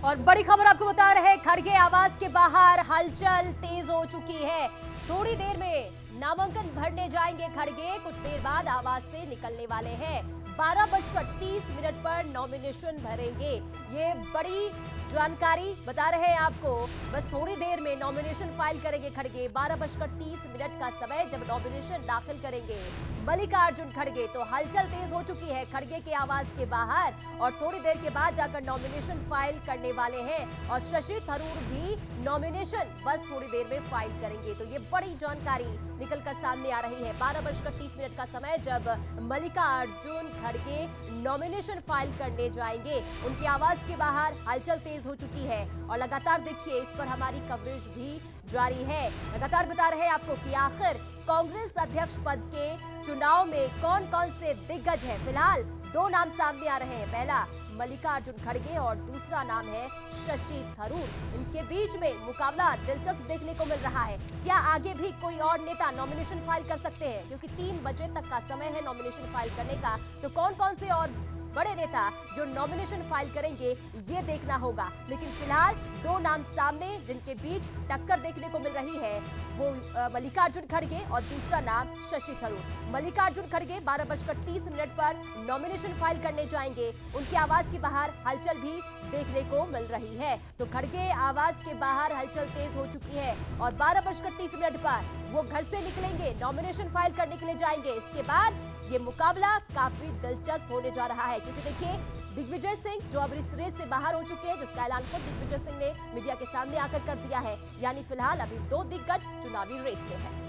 और बड़ी खबर आपको बता रहे हैं, खड़गे आवास के बाहर हलचल तेज हो चुकी है। थोड़ी देर में नामांकन भरने जाएंगे खड़गे, कुछ देर बाद आवास से निकलने वाले हैं। 12:30 पर नॉमिनेशन भरेंगे। ये बड़ी जानकारी बता रहे हैं आपको। बस थोड़ी देर में नॉमिनेशन फाइल करेंगे खड़गे। 12:30 का समय जब नॉमिनेशन दाखिल करेंगे मल्लिकार्जुन खड़गे, तो हलचल तेज हो चुकी है खड़गे के आवास के बाहर। और थोड़ी देर के बाद जाकर नॉमिनेशन फाइल करने वाले हैं। और शशि थरूर भी नॉमिनेशन बस थोड़ी देर में फाइल करेंगे। तो ये बड़ी जानकारी निकलकर सामने आ रही है। 12:30 का समय जब मल्लिकार्जुन खड़गे नॉमिनेशन फाइल करने जाएंगे। उनके आवास के बाहर हलचल तेज हो चुकी है। और लगातार देखिए, इस पर हमारी कवरेज भी जारी है। लगातार बता रहे हैं आपको कि आखिर कांग्रेस अध्यक्ष पद के चुनाव में कौन कौन से दिग्गज हैं। फिलहाल दो नाम सामने आ रहे हैं। पहला मल्लिकार्जुन खड़गे और दूसरा नाम है शशि थरूर। इनके बीच में मुकाबला दिलचस्प देखने को मिल रहा है। क्या आगे भी कोई और नेता नॉमिनेशन फाइल कर सकते हैं, क्योंकि 3 बजे तक का समय है नॉमिनेशन फाइल करने का। तो कौन कौन से और बड़े नेता जो नॉमिनेशन फाइल करेंगे ये देखना होगा। लेकिन फिलहाल दो नाम सामने जिनके बीच टक्कर देखने को मिल रही है, वो मल्लिकार्जुन खड़गे और दूसरा नाम शशि थरूर। मल्लिकार्जुन खड़गे 12:30 पर नॉमिनेशन फाइल करने जाएंगे। उनके आवास के बाहर हलचल भी देखने को मिल रही है। तो खड़गे आवास के बाहर हलचल तेज हो चुकी है। और 12:30 पर वो घर से निकलेंगे, नॉमिनेशन फाइल करने के लिए जाएंगे। इसके बाद ये मुकाबला काफी दिलचस्प होने जा रहा है, क्योंकि देखिए दिग्विजय सिंह जो अब इस रेस से बाहर हो चुके हैं, जिसका ऐलान खुद दिग्विजय सिंह ने मीडिया के सामने आकर कर दिया है। यानी फिलहाल अभी 2 दिग्गज चुनावी रेस में हैं।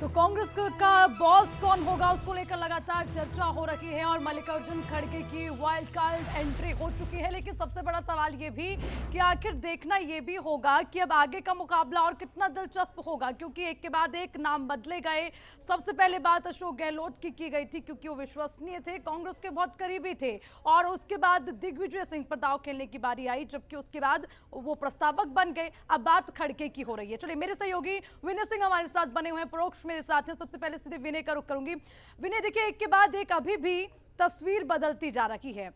तो कांग्रेस का बॉस कौन होगा, उसको लेकर लगातार चर्चा हो रही है। और मल्लिकार्जुन खड़गे की वाइल्ड कार्ड एंट्री हो चुकी है। लेकिन सबसे बड़ा सवाल ये भी कि आखिर देखना ये भी होगा कि अब आगे का मुकाबला और कितना दिलचस्प होगा, क्योंकि एक के बाद एक नाम बदले गए। सबसे पहले बात अशोक गहलोत की गई थी, क्योंकि वो विश्वसनीय थे, कांग्रेस के बहुत करीबी थे। और उसके बाद दिग्विजय सिंह पर दांव खेलने की बारी आई, जबकि उसके बाद वो प्रस्तावक बन गए। अब बात खड़गे की हो रही है। चलिए, मेरे सहयोगी विनय सिंह हमारे साथ बने हुए हैं, परोक्ष मेरे साथ हैं। सबसे पहले सीधे विनय का रुख करूंगी। विनय, देखिए एक के बाद एक अभी भी तस्वीर बदलती जा रही है।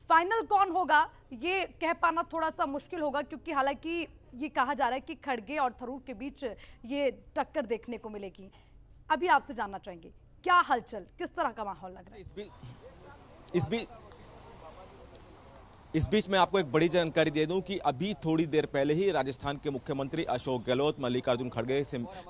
फाइनल कौन होगा ये कह पाना थोड़ा सा मुश्किल होगा, क्योंकि हालांकि ये कहा जा रहा है कि खड़गे और थरूर के बीच ये टक्कर देखने को मिलेगी। अभी आपसे जानना चाहेंगे क्या हलचल, किस तरह का माहौल लग रहा है। इस बीच मैं आपको एक बड़ी जानकारी दे दूं कि अभी थोड़ी देर पहले ही राजस्थान के मुख्यमंत्री अशोक गहलोत मल्लिकार्जुन खड़गे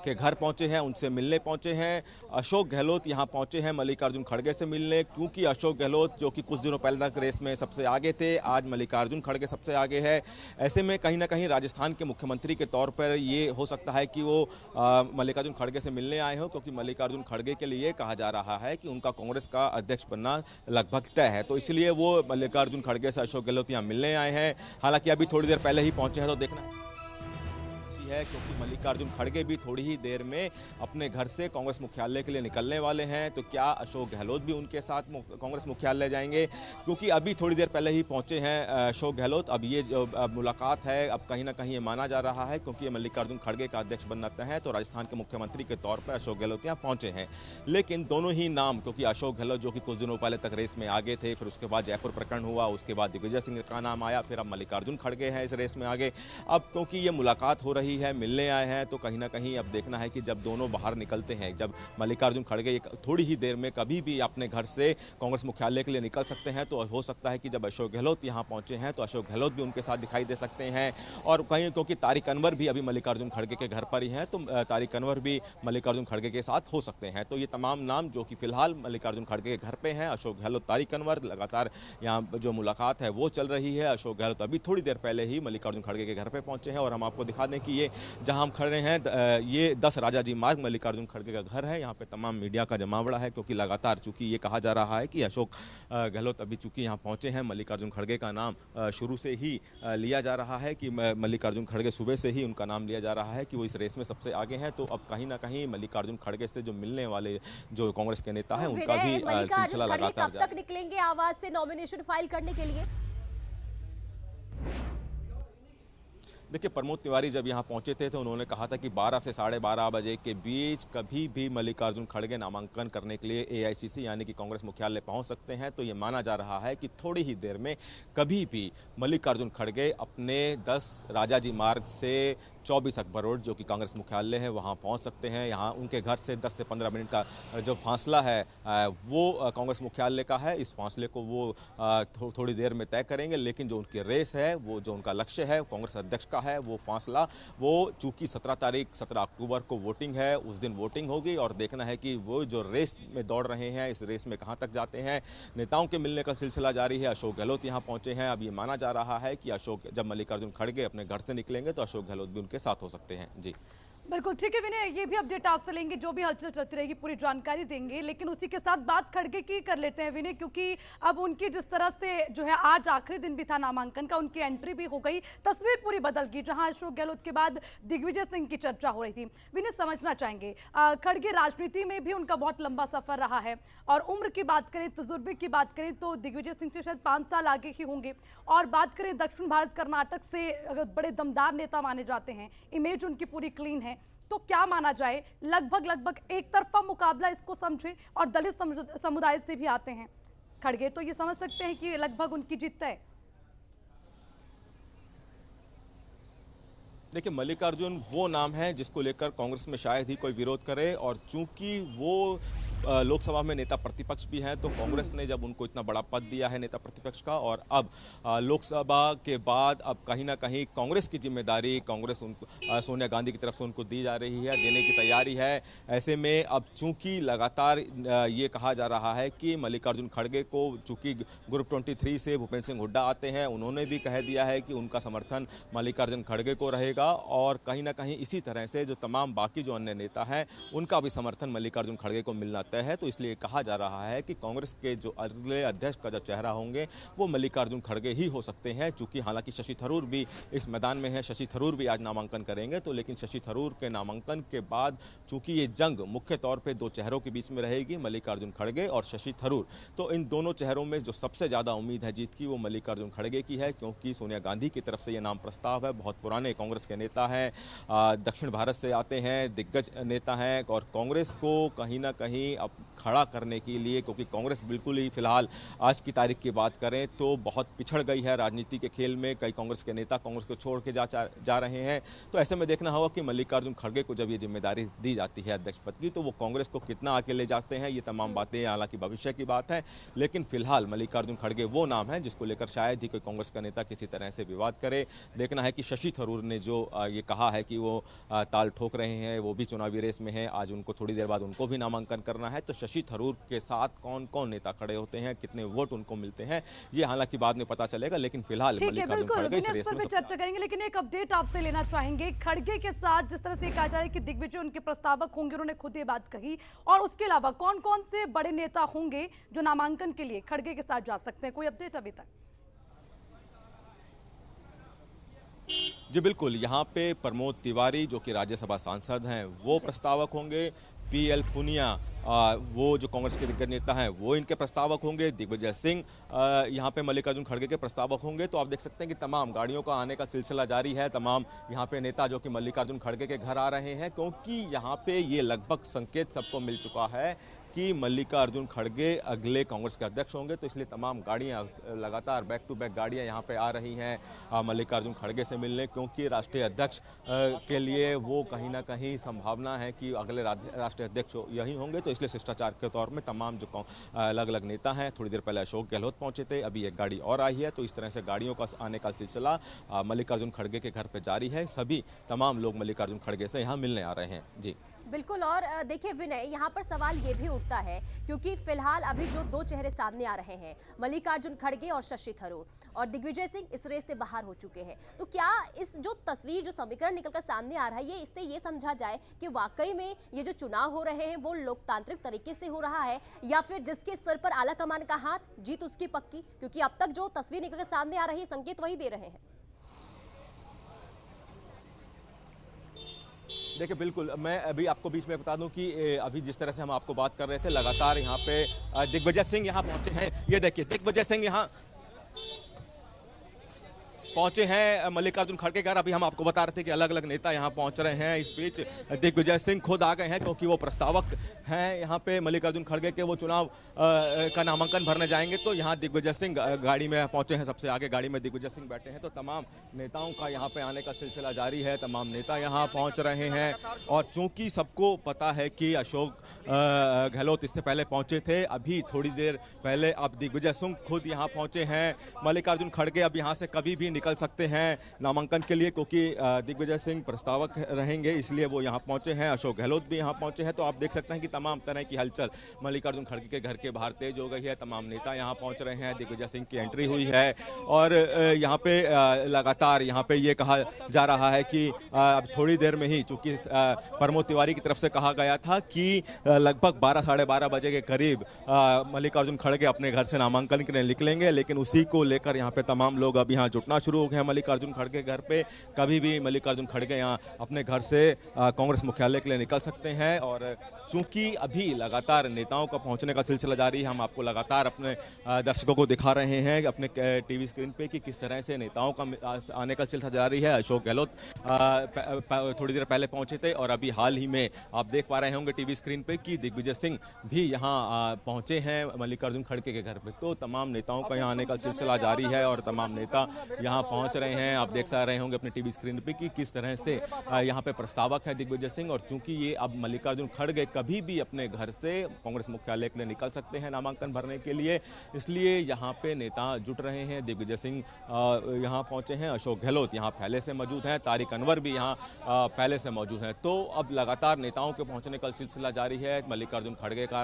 के घर पहुंचे हैं, उनसे मिलने पहुंचे हैं। अशोक गहलोत यहां पहुंचे हैं मल्लिकार्जुन खड़गे से मिलने, क्योंकि अशोक गहलोत जो कि कुछ दिनों पहले तक रेस में सबसे आगे थे, आज मल्लिकार्जुन खड़गे सबसे आगे है। ऐसे में कहीं ना कहीं राजस्थान के मुख्यमंत्री के तौर पर ये हो सकता है कि वो मल्लिकार्जुन खड़गे से मिलने आए हों, क्योंकि मल्लिकार्जुन खड़गे के लिए कहा जा रहा है कि उनका कांग्रेस का अध्यक्ष बनना लगभग तय है। तो इसलिए वो मल्लिकार्जुन खड़गे से अशोक गहलोत यहाँ मिलने आए हैं। हालांकि अभी थोड़ी देर पहले ही पहुंचे हैं, तो देखना है, क्योंकि मल्लिकार्जुन खड़गे भी थोड़ी ही देर में अपने घर से कांग्रेस मुख्यालय के लिए निकलने वाले हैं। तो क्या अशोक गहलोत भी उनके साथ कांग्रेस मुख्यालय जाएंगे, क्योंकि अभी थोड़ी देर पहले ही पहुंचे हैं अशोक गहलोत। अब ये जो मुलाकात है, अब कहीं ना कहीं ये माना जा रहा है, क्योंकि ये मल्लिकार्जुन खड़गे का अध्यक्ष बनना तय है, तो राजस्थान के मुख्यमंत्री के तौर पर अशोक गहलोत यहाँ पहुंचे हैं। लेकिन दोनों ही नाम, क्योंकि अशोक गहलोत जो कि कुछ दिनों पहले तक रेस में आगे थे, फिर उसके बाद जयपुर प्रकरण हुआ, उसके बाद दिग्विजय सिंह का नाम आया, फिर अब मल्लिकार्जुन खड़गे हैं इस रेस में आगे। अब क्योंकि ये मुलाकात हो रही है, मिलने आए हैं, तो कहीं ना कहीं अब देखना है कि जब दोनों बाहर निकलते हैं, जब मल्लिकार्जुन खड़गे थोड़ी ही देर में कभी भी अपने घर से कांग्रेस मुख्यालय के लिए निकल सकते हैं, तो हो सकता है कि जब अशोक गहलोत यहां पहुंचे हैं तो अशोक गहलोत भी उनके साथ दिखाई दे सकते हैं। और कहीं क्योंकि तारिक अनवर भी अभी मल्लिकार्जुन खड़गे के घर पर ही हैं, तो तारिक अनवर भी मल्लिकार्जुन खड़गे के साथ हो सकते हैं। तो ये तमाम नाम जो कि फिलहाल मल्लिकार्जुन खड़गे के घर पे हैं, अशोक गहलोत, तारिक अनवर, लगातार यहाँ जो मुलाकात है वो चल रही है। अशोक गहलोत अभी थोड़ी देर पहले ही मल्लिकार्जुन खड़गे के घर पे पहुंचे हैं। और हम आपको दिखा दें कि ये जहां हम खड़े हैं, ये 10 राजाजी मार्ग मल्लिकार्जुन खड़गे का घर है। यहाँ पे तमाम मीडिया का जमावड़ा है, क्योंकि लगातार चूंकि ये कहा जा रहा है कि अशोक गहलोत अभी चूंकि यहाँ पहुंचे हैं, मल्लिकार्जुन खड़गे का नाम शुरू से ही लिया जा रहा है कि मल्लिकार्जुन खड़गे सुबह से ही उनका नाम लिया जा रहा है कि वो इस रेस में सबसे आगे हैं। तो अब कहीं ना कहीं मल्लिकार्जुन खड़गे से जो मिलने वाले जो कांग्रेस के नेता हैं, उनका भी सिलसिला लगातार कब तक निकलेंगे आवाज से नॉमिनेशन फाइल करने के लिए? देखिए, प्रमोद तिवारी जब यहाँ पहुंचे थे तो उन्होंने कहा था कि 12 से 12:30 बजे के बीच कभी भी मल्लिकार्जुन खड़गे नामांकन करने के लिए एआईसीसी यानी कि कांग्रेस मुख्यालय पहुंच सकते हैं। तो ये माना जा रहा है कि थोड़ी ही देर में कभी भी मल्लिकार्जुन खड़गे अपने 10 राजाजी मार्ग से 24 अकबर रोड जो कि कांग्रेस मुख्यालय है वहां पहुंच सकते हैं। यहां उनके घर से 10 से 15 मिनट का जो फासला है वो कांग्रेस मुख्यालय का है। इस फासले को वो थोड़ी देर में तय करेंगे, लेकिन जो उनकी रेस है, वो जो उनका लक्ष्य है कांग्रेस अध्यक्ष का है, वो फासला वो चूंकि 17 अक्टूबर को वोटिंग है, उस दिन वोटिंग होगी और देखना है कि वो जो रेस में दौड़ रहे हैं इस रेस में कहां तक जाते हैं। नेताओं के मिलने का सिलसिला जारी है। अशोक गहलोत यहां पहुंचे हैं। अब ये माना जा रहा है कि जब मल्लिकार्जुन खड़गे अपने घर से निकलेंगे तो अशोक गहलोत भी उनके साथ हो सकते हैं। जी बिल्कुल ठीक है विनय, ये भी अपडेट आपसे लेंगे, जो भी हलचल चलती रहेगी पूरी जानकारी देंगे। लेकिन उसी के साथ बात खड़गे की कर लेते हैं विनय, क्योंकि अब उनकी जिस तरह से जो है आज आखिरी दिन भी था नामांकन का, उनकी एंट्री भी हो गई, तस्वीर पूरी बदल गई। जहां अशोक गहलोत के बाद दिग्विजय सिंह की चर्चा हो रही थी। विनय समझना चाहेंगे, खड़गे राजनीति में भी उनका बहुत लंबा सफर रहा है और उम्र की बात करें, तजुर्बे की बात करें तो दिग्विजय सिंह से शायद 5 साल आगे ही होंगे। और बात करें दक्षिण भारत कर्नाटक से अगर बड़े दमदार नेता माने जाते हैं, इमेज उनकी पूरी क्लीन है, तो क्या माना जाए लगभग एक तरफा मुकाबला इसको समझे और दलित समुदाय से भी आते हैं खड़गे, तो ये समझ सकते हैं कि लगभग उनकी जीत है। देखिए, मल्लिकार्जुन वो नाम है जिसको लेकर कांग्रेस में शायद ही कोई विरोध करे और चूंकि वो लोकसभा में नेता प्रतिपक्ष भी हैं तो कांग्रेस ने जब उनको इतना बड़ा पद दिया है नेता प्रतिपक्ष का और अब लोकसभा के बाद अब कहीं ना कहीं कांग्रेस की जिम्मेदारी कांग्रेस उनको सोनिया गांधी की तरफ से उनको दी जा रही है, देने की तैयारी है। ऐसे में अब चूंकि लगातार ये कहा जा रहा है कि मल्लिकार्जुन खड़गे को चूंकि ग्रुप 23 से भूपेंद्र सिंह हुड्डा आते हैं, उन्होंने भी कह दिया है कि उनका समर्थन मल्लिकार्जुन खड़गे को रहेगा और कहीं ना कहीं इसी तरह से जो तमाम बाकी जो अन्य नेता हैं उनका भी समर्थन मल्लिकार्जुन खड़गे को मिलना तय है। तो इसलिए कहा जा रहा है कि कांग्रेस के जो अगले अध्यक्ष का जो चेहरा होंगे वो मल्लिकार्जुन खड़गे ही हो सकते हैं। चूंकि हालांकि शशि थरूर भी इस मैदान में है, शशि थरूर भी आज नामांकन करेंगे, तो लेकिन शशि थरूर के नामांकन के बाद चूंकि ये जंग मुख्य तौर पर 2 चेहरों के बीच में रहेगी, मल्लिकार्जुन खड़गे और शशि थरूर, तो इन दोनों चेहरों में जो सबसे ज्यादा उम्मीद है जीत की वो मल्लिकार्जुन खड़गे की है, क्योंकि सोनिया गांधी की तरफ से ये नाम प्रस्ताव है। बहुत पुराने कांग्रेस के नेता हैं, दक्षिण भारत से आते हैं, दिग्गज नेता हैं और कांग्रेस को कहीं ना कहीं अब खड़ा करने के लिए, क्योंकि कांग्रेस बिल्कुल ही फिलहाल आज की तारीख की बात करें तो बहुत पिछड़ गई है राजनीति के खेल में। कई कांग्रेस के नेता कांग्रेस को छोड़ के जा रहे हैं। तो ऐसे में देखना होगा कि मल्लिकार्जुन खड़गे को जब ये जिम्मेदारी दी जाती है अध्यक्ष पद की तो वो कांग्रेस को कितना आगे ले जाते हैं, ये तमाम बातें हालांकि भविष्य की बात है। लेकिन फिलहाल मल्लिकार्जुन खड़गे वो नाम है जिसको लेकर शायद ही कोई कांग्रेस का नेता किसी तरह से विवाद करे। देखना है कि शशि थरूर ने जो ये कहा है कि वो ताल ठोक रहे हैं, वो भी चुनावी रेस में है, आज उनको थोड़ी देर बाद उनको भी नामांकन करना है। तो शशि थरूर के साथ कौन कौन नेता खड़े होते हैं, कितने वोट उनको मिलते हैं, ये हालांकि बाद में पता चलेगा। लेकिन फिलहाल मल्लिकार्जुन खड़गे इस रेस में चर्चा करेंगे। लेकिन एक अपडेट आपसे लेना चाहेंगे, खड़गे के साथ जिस तरह से कहा जा रहा है कि दिग्विजय उनके प्रस्तावक होंगे, उन्होंने खुद ये बात कही, और उसके अलावा कौन कौन से बड़े नेता होंगे जो नामांकन के लिए खड़गे के साथ जा सकते हैं, कोई अपडेट अभी तक? जी बिल्कुल, यहाँ पे प्रमोद तिवारी जो कि राज्यसभा सांसद हैं वो प्रस्तावक होंगे, पीएल पुनिया वो जो कांग्रेस के दिग्गज नेता हैं वो इनके प्रस्तावक होंगे, दिग्विजय सिंह यहाँ पे मल्लिकार्जुन खड़गे के प्रस्तावक होंगे। तो आप देख सकते हैं कि तमाम गाड़ियों का आने का सिलसिला जारी है, तमाम यहाँ पे नेता जो कि मल्लिकार्जुन खड़गे के घर आ रहे हैं, क्योंकि यहाँ पे ये लगभग संकेत सबको मिल चुका है कि मल्लिकार्जुन खड़गे अगले कांग्रेस के अध्यक्ष होंगे। तो इसलिए तमाम गाड़ियां लगातार बैक टू बैक गाड़ियां यहाँ पे आ रही हैं मल्लिकार्जुन खड़गे से मिलने, क्योंकि राष्ट्रीय अध्यक्ष के लिए वो कहीं ना कहीं संभावना है कि अगले राष्ट्रीय अध्यक्ष यही होंगे। तो इसलिए शिष्टाचार के तौर में तमाम जो अलग अलग नेता हैं, थोड़ी देर पहले अशोक गहलोत पहुंचे थे, अभी एक गाड़ी और आई है। तो इस तरह से गाड़ियों का आने का सिलसिला मल्लिकार्जुन खड़गे के घर पर जारी है। सभी तमाम लोग मल्लिकार्जुन खड़गे से यहाँ मिलने आ रहे हैं। जी बिल्कुल। और देखिए विनय, यहाँ पर सवाल ये भी उठता है क्योंकि फिलहाल अभी जो 2 चेहरे सामने आ रहे हैं, मल्लिकार्जुन खड़गे और शशि थरूर, और दिग्विजय सिंह इस रेस से बाहर हो चुके हैं। तो क्या इस जो तस्वीर, जो समीकरण निकलकर सामने आ रहा है, ये इससे ये समझा जाए कि वाकई में ये जो चुनाव हो रहे हैं वो लोकतांत्रिक तरीके से हो रहा है, या फिर जिसके सिर पर आला कमान का हाथ, जीत उसकी पक्की? क्योंकि अब तक जो तस्वीर निकलकर सामने आ रही है संकेत वही दे रहे हैं। देखिए बिल्कुल, मैं अभी आपको बीच में बता दूं कि अभी जिस तरह से हम आपको बात कर रहे थे, लगातार यहाँ पे दिग्विजय सिंह यहाँ पहुंचे हैं। ये देखिए दिग्विजय सिंह यहाँ पहुंचे हैं मल्लिकार्जुन खड़गे घर। अभी हम आपको बता रहे थे कि अलग अलग नेता यहां पहुंच रहे हैं। इस बीच दिग्विजय सिंह खुद आ गए हैं क्योंकि वो प्रस्तावक हैं यहां पे मल्लिकार्जुन खड़गे के। वो चुनाव का नामांकन भरने जाएंगे तो यहां दिग्विजय सिंह गाड़ी में पहुंचे हैं। सबसे आगे गाड़ी में दिग्विजय सिंह बैठे हैं। तो तमाम नेताओं का यहां पे आने का सिलसिला जारी है। तमाम नेता यहां पहुंच रहे हैं और चूंकि सबको पता है कि अशोक गहलोत इससे पहले पहुंचे थे, अभी थोड़ी देर पहले अब दिग्विजय सिंह खुद यहां पहुंचे हैं। मल्लिकार्जुन खड़गे अब यहां से कभी भी निकल सकते हैं नामांकन के लिए क्योंकि दिग्विजय सिंह प्रस्तावक रहेंगे, इसलिए वो यहां पहुंचे हैं। अशोक गहलोत भी यहां पहुंचे हैं। तो आप देख सकते हैं कि तमाम तरह की हलचल मल्लिकार्जुन खड़गे के घर के बाहर तेज हो गई है। तमाम नेता यहां पहुंच रहे हैं। दिग्विजय सिंह की एंट्री हुई है और यहां पे लगातार यहां पे ये कहा जा रहा है कि अब थोड़ी देर में ही, चूंकि प्रमोद तिवारी की तरफ से कहा गया था कि लगभग 12 साढ़े 12 बजे के करीब मल्लिकार्जुन खड़गे अपने घर से नामांकन के लिए निकलेंगे, लेकिन उसी को लेकर यहाँ पे तमाम लोग अब यहाँ जुटना शुरू हो गए हैं मल्लिकार्जुन खड़गे घर पे। कभी भी मल्लिकार्जुन खड़गे यहाँ अपने घर से कांग्रेस मुख्यालय के लिए निकल सकते हैं। और चूंकि अभी लगातार नेताओं का पहुंचने का सिलसिला जारी है, हम आपको लगातार अपने दर्शकों को दिखा रहे हैं अपने टीवी स्क्रीन पे कि किस तरह से नेताओं का आने का सिलसिला जारी है। अशोक गहलोत थोड़ी देर पहले पहुंचे थे और अभी हाल ही में आप देख पा रहे होंगे टीवी स्क्रीन पे कि दिग्विजय सिंह भी यहाँ पहुंचे हैं मल्लिकार्जुन खड़गे के घर पे। तो तमाम नेताओं का यहाँ आने का सिलसिला जारी है और तमाम नेता यहाँ पहुंच रहे हैं। आप देख रहे होंगे अपने टीवी स्क्रीन पे कि किस तरह से यहाँ पे प्रस्तावक है दिग्विजय सिंह। और चूंकि ये अब मल्लिकार्जुन खड़गे कभी भी अपने घर से कांग्रेस मुख्यालय के लिए निकल सकते हैं नामांकन भरने के लिए, इसलिए यहाँ पे नेता जुट रहे हैं। दिग्विजय सिंह यहाँ पहुंचे हैं। अशोक गहलोत यहाँ पहले से मौजूद हैं। तारिक अनवर भी यहाँ पहले से मौजूद हैं। तो अब लगातार नेताओं के पहुंचने का सिलसिला जारी है। मल्लिकार्जुन खड़गे का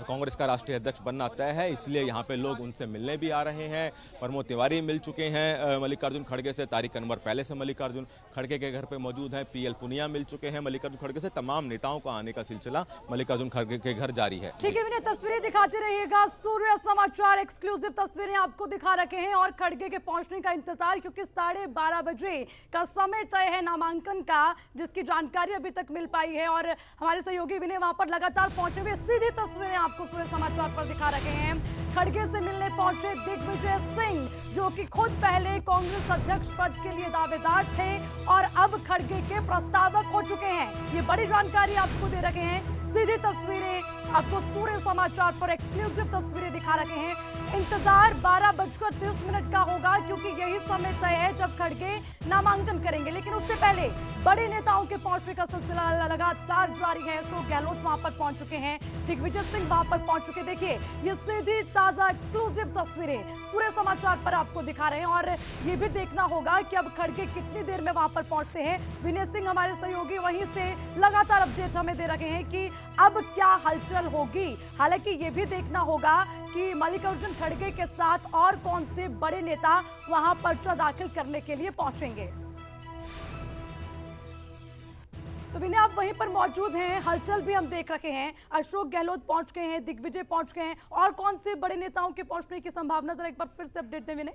कांग्रेस का राष्ट्रीय अध्यक्ष बनना तय है, इसलिए यहाँ पे लोग उनसे मिलने भी आ रहे हैं। प्रमोद तिवारी मिल चुके हैं मल्लिकार्जुन खड़गे से। तारिक अनवर पहले से मल्लिकार्जुन खड़गे के घर पे मौजूद हैं। PL पुनिया मिल चुके हैं मल्लिकार्जुन खड़गे से। तमाम नेताओं का आने का सिलसिला मल्लिकार्जुन खड़गे के घर जारी है। ठीक है, विनय तस्वीरें दिखाते रहिएगा। सूर्य समाचार एक्सक्लूसिव तस्वीरें आपको दिखा रखे हैं और खड़गे के पहुंचने का इंतजार, क्योंकि 12:30 बजे का समय तय है नामांकन का, जिसकी जानकारी अभी तक मिल पाई है। और हमारे सहयोगी विनय वहां पर लगातार पहुंचे हुए सीधी तस्वीरें आपको सूर्य समाचार पर दिखा रखे हैं। खड़गे से मिलने पहुंचे दिग्विजय सिंह, जो कि खुद पहले कांग्रेस अध्यक्ष पद के लिए दावेदार थे और अब खड़गे के प्रस्तावक हो चुके हैं। ये बड़ी जानकारी आपको दे रखे हैं। सीधी तस्वीरें आपको सूर्य समाचार पर एक्सक्लूसिव तस्वीरें दिखा रखे हैं। इंतजार 12:30 का होगा, क्योंकि यही समय तय है जब खड़गे नामांकन करेंगे। लेकिन उससे पहले बड़े नेताओं के पहुंचने का सिलसिला लगातार जारी है। अशोक गहलोत वहां पर पहुंच चुके हैं। दिग्विजय सिंह वहां पर पहुंच चुके। देखिए, ये सीधी ताजा एक्सक्लूसिव तस्वीरें सूर्य समाचार पर आपको दिखा रहे हैं। और ये भी देखना होगा कि अब खड़गे कितनी देर में वहां पर पहुंचते हैं। विनय सिंह हमारे सहयोगी वहीं से लगातार अपडेट हमें दे रहे हैं कि अब क्या हलचल होगी। हालांकि ये भी देखना होगा कि मल्लिकार्जुन खड़गे के साथ और कौन से बड़े नेता वहां पर्चा दाखिल करने के लिए पहुंचेंगे। तो विनय, आप वहीं पर मौजूद हैं, हलचल भी हम देख रखे हैं। अशोक गहलोत पहुंच गए हैं, दिग्विजय पहुंच गए हैं, और कौन से बड़े नेताओं के पहुंचने की संभावना, जरा एक बार फिर से अपडेट दें विनय।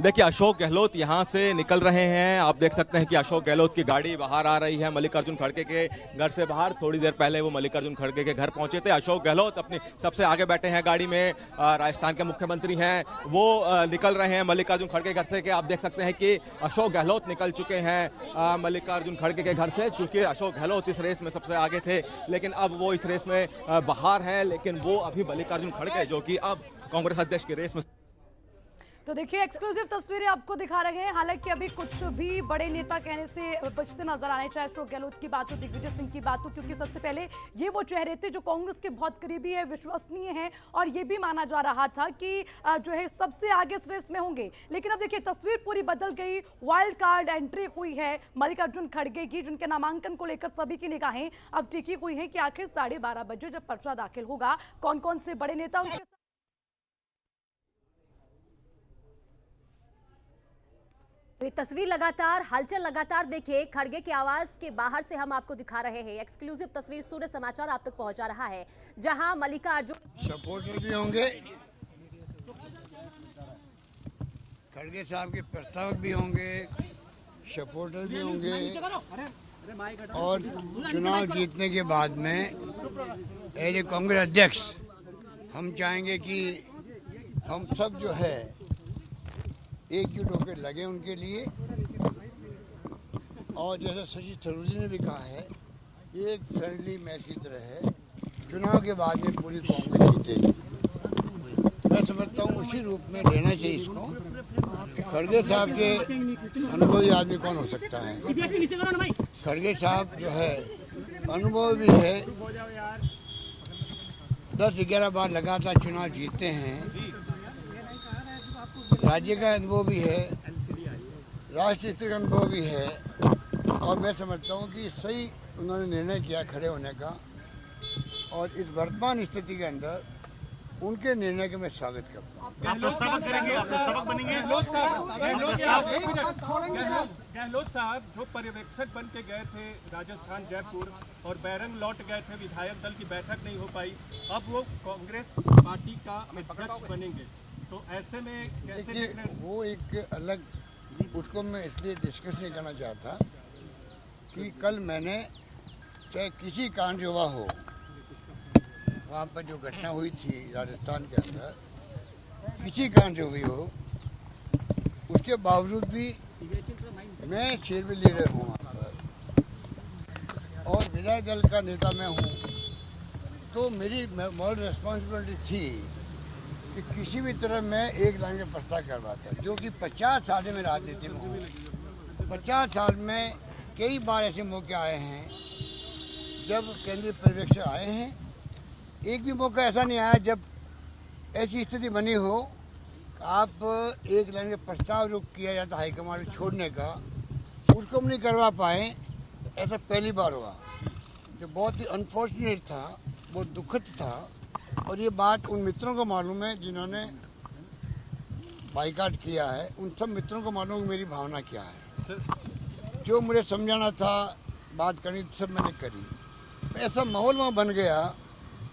देखिए, अशोक गहलोत यहां से निकल रहे हैं। आप देख सकते हैं कि अशोक गहलोत की गाड़ी बाहर आ रही है मल्लिकार्जुन खड़गे के घर से बाहर। थोड़ी देर पहले वो मल्लिकार्जुन खड़गे के घर पहुंचे थे। अशोक गहलोत अपनी सबसे आगे बैठे हैं गाड़ी में। राजस्थान के मुख्यमंत्री हैं, वो निकल रहे हैं मल्लिकार्जुन खड़गे घर से। कि आप देख सकते हैं कि अशोक गहलोत निकल चुके हैं मल्लिकार्जुन खड़गे के घर से। चूंकि अशोक गहलोत इस रेस में सबसे आगे थे, लेकिन अब वो इस रेस में बाहर हैं। लेकिन वो अभी मल्लिकार्जुन खड़गे, जो कि अब कांग्रेस अध्यक्ष की रेस में। तो देखिए, एक्सक्लूसिव तस्वीरें आपको दिखा रहे हैं। हालांकि अभी कुछ भी बड़े नेता कहने से बचते नजर आ रहे हैं, चाहे अशोक गहलोत की बात हो, दिग्विजय सिंह की बात हो, क्योंकि सबसे पहले ये वो चेहरे थे जो कांग्रेस के बहुत करीबी है, विश्वसनीय है, और ये भी माना जा रहा था कि जो है सबसे आगे इस रेस में होंगे। लेकिन अब देखिए, तस्वीर पूरी बदल गई। वाइल्ड कार्ड एंट्री हुई है मल्लिकार्जुन खड़गे की, जिनके नामांकन को लेकर सभी की निगाहें अब टिकी हुई है कि आखिर 12:30 बजे जब पर्चा दाखिल होगा, कौन कौन से बड़े नेता उनके। तो ये तस्वीर लगातार, हलचल लगातार देखिए। खड़गे के आवास के बाहर से हम आपको दिखा रहे हैं। एक्सक्लूसिव तस्वीर सूर्य समाचार आप तक पहुंचा रहा है, जहां मल्लिकार्जुन सपोर्टर भी होंगे, खड़गे साहब के प्रस्तावक भी होंगे, सपोर्टर भी होंगे, और चुनाव जीतने के बाद में एज ए कांग्रेस अध्यक्ष हम चाहेंगे कि हम सब जो है एकजुट होकर लगे उनके लिए। और जैसा शशि थरूर जी ने भी कहा है, ये एक फ्रेंडली मैच की तरह है। चुनाव के बाद में पूरी कांग्रेस जीतेगी। मैं समझता हूँ उसी रूप में लेना चाहिए इसको। खड़गे साहब के अनुभवी आदमी कौन हो सकता है? खड़गे साहब जो है अनुभव भी है, 10-11 बार लगातार चुनाव जीते हैं, राज्य का अनुभव भी है, राष्ट्रीय स्तर का अनुभव भी है। और मैं समझता हूँ कि सही उन्होंने निर्णय किया खड़े होने का। और इस वर्तमान स्थिति के अंदर उनके निर्णय का मैं स्वागत करता हूँ। आप प्रस्तावक करेंगे, आप प्रस्तावक बनेंगे? गहलोत साहब जो पर्यवेक्षक बन के गए थे राजस्थान जयपुर और बैरंग लौट गए थे, विधायक दल की बैठक नहीं हो पाई, अब वो कांग्रेस पार्टी का अध्यक्ष बनेंगे, तो ऐसे में कैसे देखिए देख रहे हैं? वो एक अलग, उसको मैं इसलिए डिस्कस नहीं करना चाहता कि कल मैंने चाहे किसी कारण जो हुआ हो, वहाँ पर जो घटना हुई थी राजस्थान के अंदर, किसी कारण जो हुई हो, उसके बावजूद भी मैं शेरविल लीडर हूँ वहाँ पर और विधायक दल का नेता मैं हूँ। तो मेरी मॉरल रिस्पॉन्सिबिलिटी थी कि किसी भी तरह मैं एक लाइन का प्रस्ताव करवाता, जो कि 50 साल में राजनीति में हूँ। 50 साल में कई बार ऐसे मौके आए हैं जब केंद्रीय पर्यवेक्षक आए हैं। एक भी मौका ऐसा नहीं आया जब ऐसी स्थिति बनी हो, आप एक लाइन का प्रस्ताव जो किया जाता हाईकमान छोड़ने का, उसको हम नहीं करवा पाए। ऐसा पहली बार हुआ, जो बहुत ही अनफॉर्चुनेट था, बहुत दुखद था। और ये बात उन मित्रों को मालूम है जिन्होंने बाइकाट किया है, उन सब मित्रों को मालूम है मेरी भावना क्या है। जो मुझे समझाना था, बात करनी थी, सब मैंने करी। ऐसा माहौल वहाँ बन गया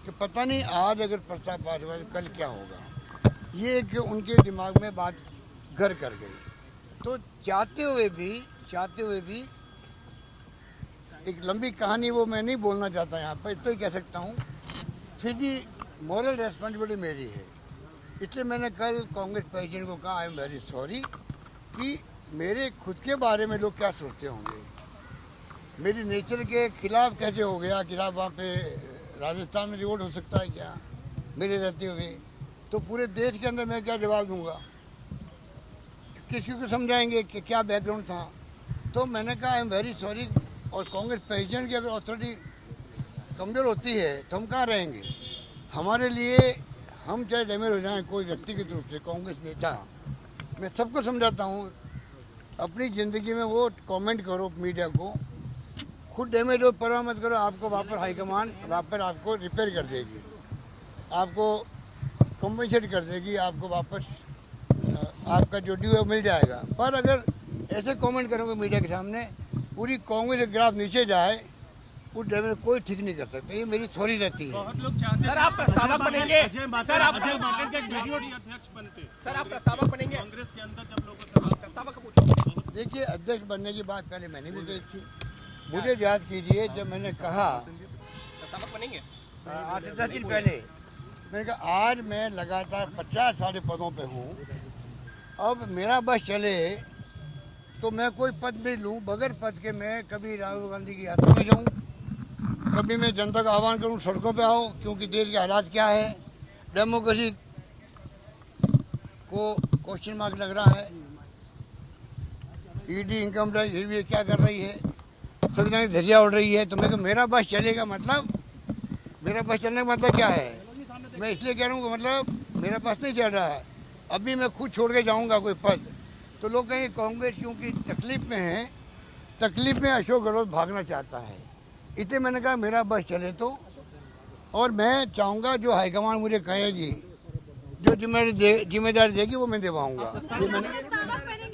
कि पता नहीं आज अगर प्रस्ताव पास हुआ तो कल क्या होगा। ये कि उनके दिमाग में बात घर कर गई। तो चाहते हुए भी एक लंबी कहानी वो मैं नहीं बोलना चाहता यहाँ पर, इतना ही कह सकता हूँ। फिर भी मॉरल रेस्पॉन्सिबिलिटी मेरी है, इसलिए मैंने कल कांग्रेस प्रेसिडेंट को कहा, आई एम वेरी सॉरी कि मेरे खुद के बारे में लोग क्या सोचते होंगे, मेरी नेचर के खिलाफ कैसे हो गया। खिलाफ वहाँ पे राजस्थान में रिवोल्ट हो सकता है क्या मेरे रहते हुए? तो पूरे देश के अंदर मैं क्या जवाब दूंगा, किसको समझाएंगे कि क्या बैकग्राउंड था। तो मैंने कहा आई एम वेरी सॉरी। और कांग्रेस प्रेसिडेंट की अगर अथॉरिटी कमज़ोर होती है तो हम कहाँ रहेंगे? हमारे लिए हम चाहे डैमेज हो जाएं कोई व्यक्तिगत रूप से, कांग्रेस नेता, मैं सबको समझाता हूँ, अपनी ज़िंदगी में वो कमेंट करो मीडिया को, खुद डैमेज हो परवाह मत करो, आपको वहाँ पर हाईकमान वहाँ पर आपको रिपेयर कर देगी, आपको कम्पनसेट कर देगी, आपको वापस आपका जो ड्यू है मिल जाएगा। पर अगर ऐसे कमेंट करोगे मीडिया के सामने, पूरी कांग्रेस के ग्राफ नीचे जाए, उस डैमेज कोई ठीक नहीं कर सकते। ये मेरी थोड़ी रहती है। बहुत लोग चाहते हैं सर आप प्रस्तावक बनेंगे? सर आप के एक वीडियो अध्यक्ष बनते, सर आप प्रस्तावक बनेंगे? कांग्रेस के अंदर जब लोगों से प्रस्तावक पूछो। देखिए, अध्यक्ष बनने की बात पहले मैंने भी कही थी। मुझे याद कीजिए, जब मैंने कहा प्रस्तावक बनेंगे? आज से 10 दिन पहले, मैंने कहा आज मैं लगातार 50 साल पदों पे हूँ, अब मेरा बस चले तो मैं कोई पद भी लूँ, बगैर पद के मैं कभी राहुल गांधी की यात्रा में जाऊँ, कभी मैं जनता का आह्वान करूँ सड़कों पे आओ, क्योंकि देश के हालात क्या है, डेमोक्रेसी को क्वेश्चन मार्क लग रहा है, ईडी इनकम टैक्स ये क्या कर रही है, संविधान की धज्जियाँ उड़ रही है। तो मैं मेरा बस चलेगा मतलब, मेरा बस चलने का मतलब क्या है? मैं इसलिए कह रहा हूँ कि मतलब मेरा बस नहीं चल रहा है, अभी मैं खुद छोड़ के जाऊँगा कोई पद, तो लोग कहेंगे कांग्रेस क्योंकि तकलीफ में है, तकलीफ में अशोक गहलोत भागना चाहता है। इसलिए मैंने कहा मेरा बस चले तो, और मैं चाहूँगा जो हाईकमान मुझे कहेगी, जो जिम्मेदारी देगी वो मैं निभाऊँगा, ये मैंने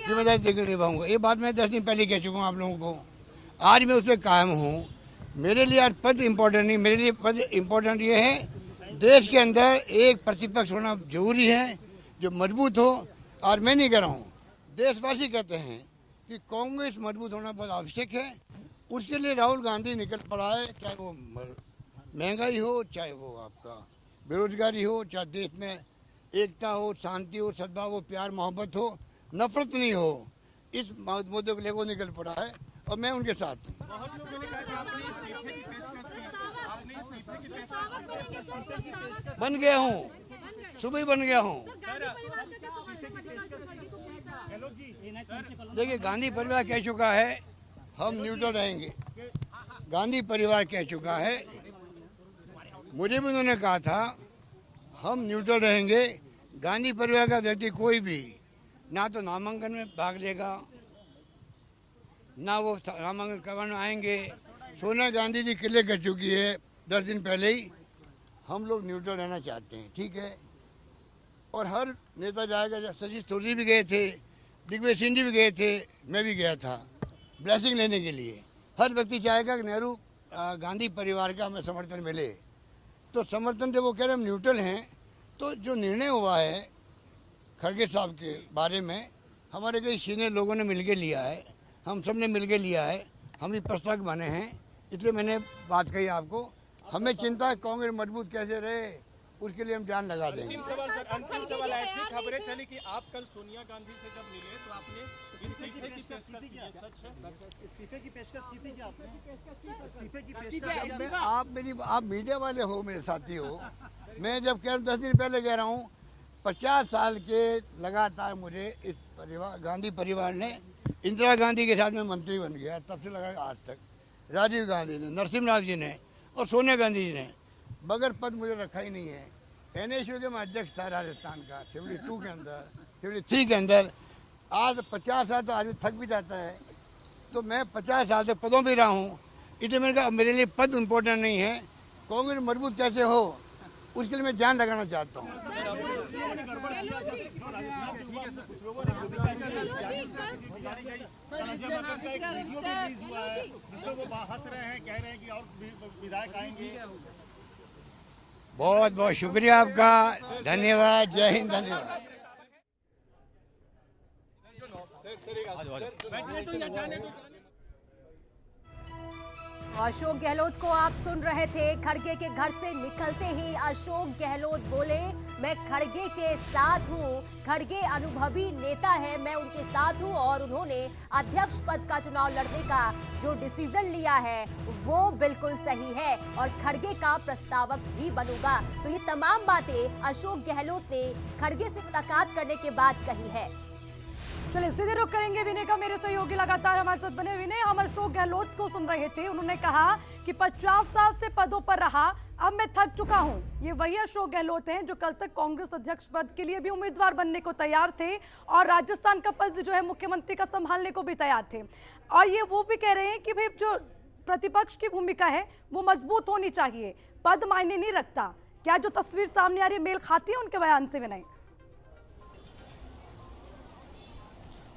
जिम्मेदारी देकर निभाऊँगा। ये बात मैं 10 दिन पहले कह चुका हूँ आप लोगों को, आज मैं उस पर कायम हूँ। मेरे लिए आज पद इम्पोर्टेंट नहीं, मेरे लिए पद इम्पोर्टेंट ये है, देश के अंदर एक प्रतिपक्ष होना जरूरी है जो मजबूत हो। और मैं नहीं कह रहा हूँ, देशवासी कहते हैं कि कांग्रेस मजबूत होना बहुत आवश्यक है। उसके लिए राहुल गांधी निकल पड़ा है, चाहे वो महंगाई हो, चाहे वो आपका बेरोजगारी हो, चाहे देश में एकता हो, शांति हो, सद्भाव हो, प्यार मोहब्बत हो, नफरत नहीं हो, इस मुद्दे को लेकर निकल पड़ा है और मैं उनके साथ हूँ। बहुत लोगों ने कहा कि आपने इस्तीफे की पेशकश की, आपने इस्तीफे की पेशकश की। बन गया हूँ, सुबह ही बन गया हूँ। देखिए, गांधी परिवार कह चुका है हम न्यूट्रल रहेंगे। गांधी परिवार कह चुका है, मुझे भी उन्होंने कहा था हम न्यूट्रल रहेंगे। गांधी परिवार का व्यक्ति कोई भी ना तो नामांकन में भाग लेगा, ना वो नामांकन करवाने आएंगे। सोनिया गांधी जी क्लियर कर चुकी है 10 दिन पहले ही, हम लोग न्यूट्रल रहना चाहते हैं, ठीक है। और हर नेता जाएगा, सतीश थोड़ी भी गए थे, दिग्विजय सिंह जी भी गए थे, मैं भी गया था ब्लेसिंग लेने के लिए। हर व्यक्ति चाहेगा कि नेहरू गांधी परिवार का हमें समर्थन मिले। तो समर्थन जब वो कह रहे हम न्यूट्रल हैं, तो जो निर्णय हुआ है खड़गे साहब के बारे में, हमारे कई सीनियर लोगों ने मिलके लिया है, हम सब ने मिलके लिया है, हम भी प्रस्तावक बने हैं। इसलिए मैंने बात कही आपको, हमें चिंता है कांग्रेस मजबूत कैसे रहे, उसके लिए हम जान लगा देंगे। अंतिम सवाल, ऐसी खबरें चली कि आप कल सोनिया गांधी से जब मिले तो आपने इस्तीफे की पेशकश की, सच है? इस्तीफे की पेशकश की थी क्या आपने? इस्तीफे की पेशकश आप मीडिया वाले हो, मेरे साथी हो। मैं जब कह 10 दिन पहले कह रहा हूँ, 50 साल के लगातार मुझे इस परिवार गांधी परिवार ने, इंदिरा गांधी के साथ में मंत्री बन गया, तब से लगा आज तक राजीव गांधी ने, नरसिम्हा राव जी ने और सोनिया गांधी जी ने बगैर पद मुझे रखा ही नहीं है। NSU के मैं अध्यक्ष था राजस्थान का 72 के अंदर, 73 के अंदर। आज 50 साल तो आदमी थक भी जाता है, तो मैं 50 साल से पदों पर रहा हूँ। इसलिए मैंने कहा मेरे लिए पद इम्पोर्टेंट नहीं है, कांग्रेस मजबूत कैसे हो उसके लिए मैं जान लगाना चाहता हूँ। बहुत बहुत शुक्रिया आपका, धन्यवाद, जय हिंद, धन्यवाद। अशोक गहलोत को आप सुन रहे थे। खड़गे के घर से निकलते ही अशोक गहलोत बोले, मैं खड़गे के साथ हूं। खड़गे अनुभवी नेता है, मैं उनके साथ हूं और उन्होंने अध्यक्ष पद का चुनाव लड़ने का जो डिसीजन लिया है वो बिल्कुल सही है और खड़गे का प्रस्तावक भी बनूंगा। तो ये तमाम बातें अशोक गहलोत ने खड़गे से मुलाकात करने के बाद कही है। चलिए सीधे रुक करेंगे विनय का, मेरे सहयोगी लगातार हमारे साथ बने। विनय, हम अशोक गहलोत को सुन रहे थे, उन्होंने कहा कि 50 साल से पदों पर रहा, अब मैं थक चुका हूं। ये वही अशोक गहलोत हैं जो कल तक कांग्रेस अध्यक्ष पद के लिए भी उम्मीदवार बनने को तैयार थे और राजस्थान का पद जो है मुख्यमंत्री का संभालने को भी तैयार थे। और ये वो भी कह रहे हैं कि भाई जो प्रतिपक्ष की भूमिका है वो मजबूत होनी चाहिए, पद मायने नहीं रखता। क्या जो तस्वीर सामने आ रही है मेल खाती है उनके बयान से विनय?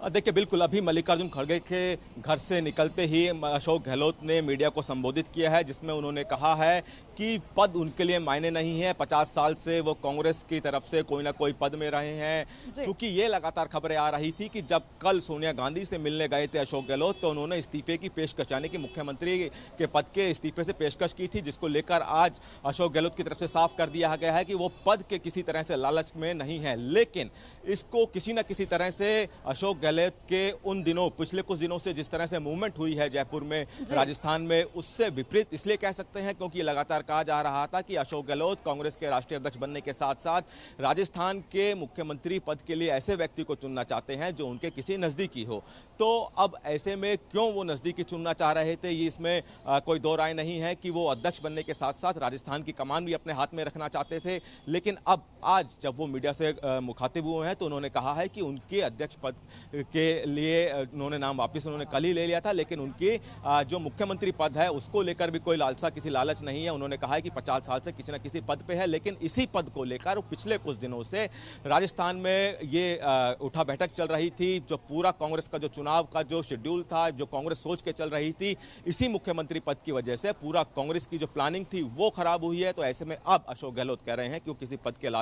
देखिए, बिल्कुल अभी मल्लिकार्जुन खड़गे के घर से निकलते ही अशोक गहलोत ने मीडिया को संबोधित किया है, जिसमें उन्होंने कहा है कि पद उनके लिए मायने नहीं है। 50 साल से वो कांग्रेस की तरफ से कोई ना कोई पद में रहे हैं। क्योंकि ये लगातार खबरें आ रही थी कि जब कल सोनिया गांधी से मिलने गए थे अशोक गहलोत, तो उन्होंने इस्तीफे की पेशकश, यानी कि मुख्यमंत्री के पद के इस्तीफे से पेशकश की थी, जिसको लेकर आज अशोक गहलोत की तरफ से साफ कर दिया गया है कि वो पद के किसी तरह से लालच में नहीं है। लेकिन इसको किसी न किसी तरह से अशोक गहलोत के उन दिनों, पिछले कुछ दिनों से जिस तरह से मूवमेंट हुई है जयपुर में, राजस्थान में, उससे विपरीत इसलिए कह सकते हैं क्योंकि लगातार कहा जा रहा था कि अशोक गहलोत कांग्रेस के राष्ट्रीय अध्यक्ष बनने के साथ साथ राजस्थान के मुख्यमंत्री पद के लिए ऐसे व्यक्ति को चुनना चाहते हैं जो उनके किसी नजदीकी हो। तो अब ऐसे में क्यों वो नजदीकी चुनना चाह रहे थे, ये इसमें कोई दो राय नहीं है कि वो अध्यक्ष बनने के साथ साथ राजस्थान की कमान भी अपने हाथ में रखना चाहते थे। लेकिन अब आज जब वो मीडिया से मुखातिब हुए हैं तो उन्होंने कहा है कि उनके अध्यक्ष पद के लिए उन्होंने नाम वापस उन्होंने कल ही ले लिया था, लेकिन उनकी जो मुख्यमंत्री पद है उसको लेकर भी कोई लालसा, किसी लालच नहीं है। उन्होंने कहा है कि 50 साल से किसी न किसी पद पे है, लेकिन इसी पद को लेकर पिछले कुछ दिनों से राजस्थान में ये उठा बैठक चल रही थी। जो पूरा कांग्रेस का जो चुनाव का जो शेड्यूल था, जो कांग्रेस सोच के चल रही थी, इसी मुख्यमंत्री पद की वजह से पूरा कांग्रेस की जो प्लानिंग थी वो खराब हुई है। तो ऐसे में अब अशोक गहलोत कह रहे हैं कि वो किसी पद के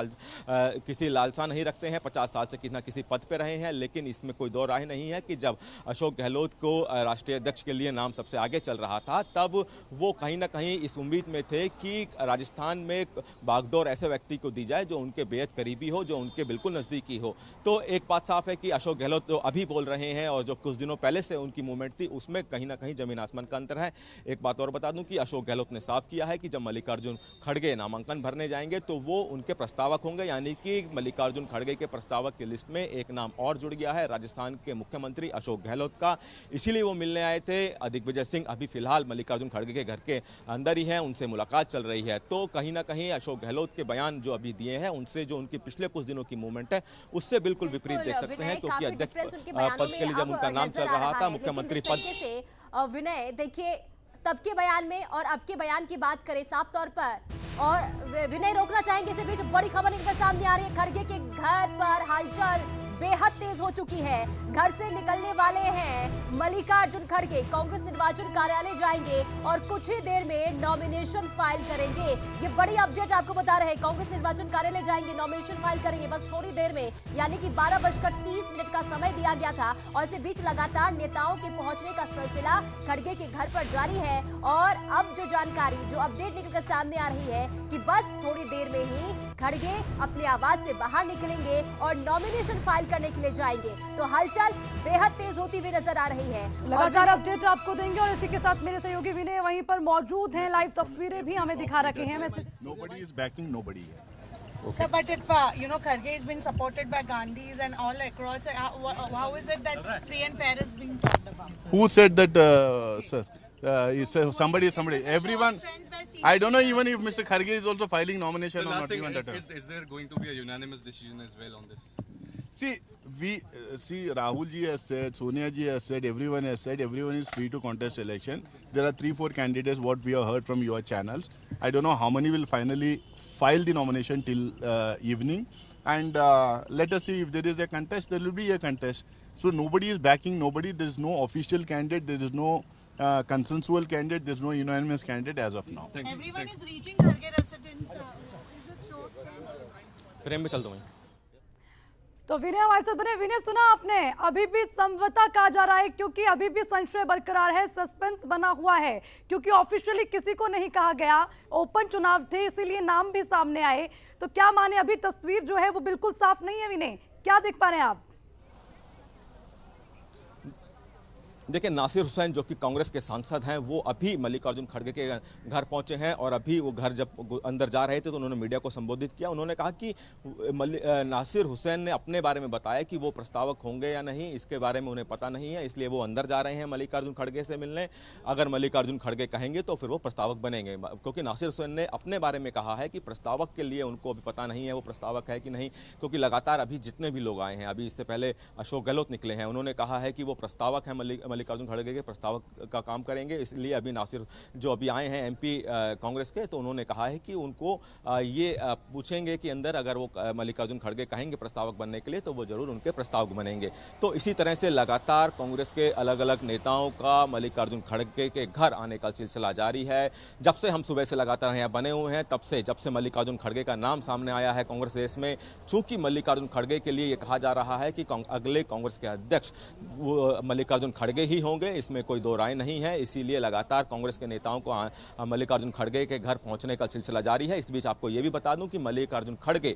किसी लालसा नहीं रखते हैं, 50 साल से किसी न किसी पद पे रहे हैं, लेकिन इसमें कोई कोई दो राय नहीं है कि जब अशोक गहलोत को राष्ट्रीय अध्यक्ष के लिए नाम सबसे आगे चल रहा था तब वो कहीं ना कहीं इस उम्मीद में थे कि राजस्थान में बागडोर ऐसे व्यक्ति को दी जाए जो उनके बेहद करीबी हो, जो उनके बिल्कुल नज़दीकी हो। तो एक बात साफ है कि अशोक गहलोत जो अभी बोल रहे हैं और जो कुछ दिनों पहले से उनकी मूवमेंट थी उसमें कहीं ना कहीं जमीन आसमान का अंतर है। एक बात और बता दूं कि अशोक गहलोत ने साफ किया है कि जब मल्लिकार्जुन खड़गे नामांकन भरने जाएंगे तो वो उनके प्रस्तावक होंगे, यानी कि मल्लिकार्जुन खड़गे के प्रस्तावक की लिस्ट में एक नाम और जुड़ गया है, राजस्थान के मुख्यमंत्री अशोक गहलोत का। इसीलिए वो मिलने आए थे। दिग्विजय सिंह अभी फिलहाल मल्लिकार्जुन खड़गे के घर के अंदर ही हैं, उनसे मुलाकात चल रही है। तो कहीं ना कहीं अशोक गहलोत के बयान जो अभी दिए हैं उनसे जो उनकी पिछले कुछ दिनों की मूवमेंट है उससे बिल्कुल विपरीत देख सकते हैं, क्योंकि अध्यक्ष पद के लिए जब उनका नाम चल रहा था मुख्यमंत्री पद से विनय देखिए तब के बयान में और अब के बयान की बात करें साफ तौर पर, और विनय रोकना चाहेंगे इसी बीच बड़ी खबर निकल सामने आ रही है। खड़गे के घर पर हलचल बेहद तेज हो चुकी है। घर से निकलने वाले हैं मल्लिकार्जुन खड़गे, कांग्रेस निर्वाचन कार्यालय जाएंगे और कुछ ही देर में नॉमिनेशन फाइल करेंगे। ये बड़ी अपडेट आपको बता रहे हैं। कांग्रेस निर्वाचन कार्यालय जाएंगे, नॉमिनेशन फाइल करेंगे बस थोड़ी देर में, यानी कि 12:30 का समय दिया गया था। और इसी बीच लगातार नेताओं के पहुंचने का सिलसिला खड़गे के घर पर जारी है। और अब जो जानकारी, जो अपडेट निकलकर सामने आ रही है कि बस थोड़ी देर में ही खड़गे अपने आवास से बाहर निकलेंगे और नॉमिनेशन फाइल करने के लिए जाएंगे। तो हलचल बेहद तेज होती हुई नजर आ रही है। लगातार अपडेट आपको देंगे और इसी के साथ मेरे सहयोगी विनय वहीं पर मौजूद हैं। लाइव तस्वीरें भी हमें दिखा रखे हैं। Nobody is backing nobody. Sir, but if Kharge has been supported by Gandhis and all across, how is it that free and fair is being talked about? Who said that, sir? Somebody. Everyone. I don't know even if Mr. Kharge is also filing nomination or not. Even that. Is there going to be a unanimous decision as well on this? See, Rahul ji has said, Sonia ji has said, everyone has said, everyone is free to contest election. There are 3-4 candidates, what we have heard from your channels. I don't know how many will finally file the nomination till evening. And let us see if there is a contest, there will be a contest. So nobody is backing nobody. There is no official candidate. There is no consensual candidate. There is no unanimous candidate as of now. Everyone is reaching Kharge residence. Is it short? Frame में चल दो मैं। तो विनय हमारे साथ बने। विनय, सुना आपने, अभी भी समझौता कहा जा रहा है क्योंकि अभी भी संशय बरकरार है, सस्पेंस बना हुआ है, क्योंकि ऑफिशियली किसी को नहीं कहा गया। ओपन चुनाव थे इसीलिए नाम भी सामने आए। तो क्या माने, अभी तस्वीर जो है वो बिल्कुल साफ नहीं है। विनय, क्या देख पा रहे हैं आप? देखिए, नासिर हुसैन जो कि कांग्रेस के सांसद हैं वो अभी मल्लिकार्जुन खड़गे के घर पहुंचे हैं और अभी वो घर जब अंदर जा रहे थे तो उन्होंने मीडिया को संबोधित किया। उन्होंने कहा कि नासिर हुसैन ने अपने बारे में बताया कि वो प्रस्तावक होंगे या नहीं इसके बारे में उन्हें पता नहीं है, इसलिए वो अंदर जा रहे हैं मल्लिकार्जुन खड़गे से मिलने। अगर मल्लिकार्जुन खड़गे कहेंगे तो फिर वो प्रस्तावक बनेंगे, क्योंकि नासिर हुसैन ने अपने बारे में कहा है कि प्रस्तावक के लिए उनको अभी पता नहीं है वो प्रस्तावक है कि नहीं, क्योंकि लगातार अभी जितने भी लोग आए हैं, अभी इससे पहले अशोक गहलोत निकले हैं, उन्होंने कहा है कि वो प्रस्तावक हैं, मल्लिकार्जुन खड़गे के प्रस्तावक का काम करेंगे। इसलिए अभी नासिर जो अभी आए हैं एमपी कांग्रेस के, तो उन्होंने कहा है कि उनको ये पूछेंगे कि अंदर अगर वो मल्लिकार्जुन खड़गे कहेंगे प्रस्तावक बनने के लिए तो वो जरूर उनके प्रस्तावक बनेंगे। तो इसी तरह से लगातार कांग्रेस के अलग अलग नेताओं का मल्लिकार्जुन खड़गे के घर आने का सिलसिला जारी है। जब से हम सुबह से लगातार यहाँ बने हुए हैं तब से, जब से मल्लिकार्जुन खड़गे का नाम सामने आया है कांग्रेस देश में, चूंकि मल्लिकार्जुन खड़गे के लिए ये कहा जा रहा है कि अगले कांग्रेस के अध्यक्ष मल्लिकार्जुन खड़गे ही होंगे, इसमें कोई दो राय नहीं है। इसीलिए लगातार कांग्रेस के नेताओं को मल्लिकार्जुन खड़गे के घर पहुंचने का सिलसिला जारी है। इस बीच आपको यह भी बता दूं कि मल्लिकार्जुन खड़गे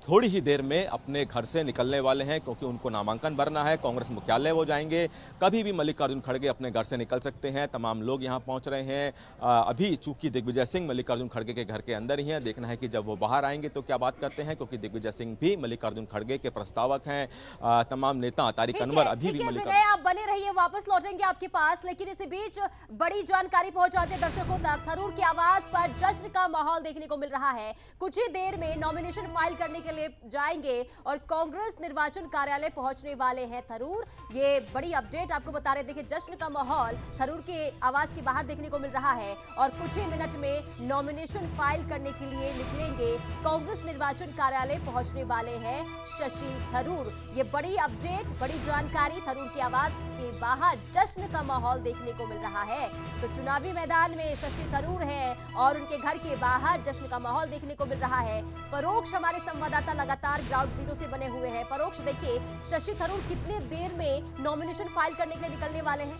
थोड़ी ही देर में अपने घर से निकलने वाले हैं, क्योंकि उनको नामांकन भरना है, कांग्रेस मुख्यालय वो जाएंगे। कभी भी मल्लिकार्जुन खड़गे अपने घर से निकल सकते हैं। तमाम लोग यहां पहुंच रहे हैं। अभी चूंकि दिग्विजय सिंह मल्लिकार्जुन खड़गे के घर के अंदर ही हैं, देखना है कि जब वो बाहर आएंगे तो क्या बात करते हैं, क्योंकि दिग्विजय सिंह भी मल्लिकार्जुन खड़गे के प्रस्तावक हैं। तमाम नेता, तारिक अनवर अभी भी मल्लिकार्जुन, आप बने रहिए, वापस लौटेंगे आपके पास। लेकिन इसी बीच बड़ी जानकारी पहुंचाते दर्शकों तक, थरूर के आवास पर जश्न का माहौल देखने को मिल रहा है। कुछ ही देर में नॉमिनेशन फाइल करने के लिए जाएंगे और कांग्रेस निर्वाचन कार्यालय पहुंचने वाले हैं थरूर। ये बड़ी अपडेट आपको बता रहे। देखिए, जश्न का माहौल थरूर के आवास के बाहर देखने को मिल रहा है और कुछ ही मिनट में नॉमिनेशन फाइल करने के लिए निकलेंगे। कांग्रेस निर्वाचन कार्यालय पहुंचने वाले हैं शशि थरूर। ये बड़ी अपडेट, बड़ी जानकारी थरूर के आवास के बाहर जश्न का माहौल देखने को मिल रहा है। तो चुनावी मैदान में शशि थरूर है और उनके घर के बाहर जश्न का माहौल देखने को मिल रहा है। परोक्ष हमारे संवाददाता लगातार ग्राउंड जीरो से बने हुए हैं। परोक्ष देखिए, शशि थरूर कितने देर में नॉमिनेशन फाइल करने के लिए निकलने वाले हैं?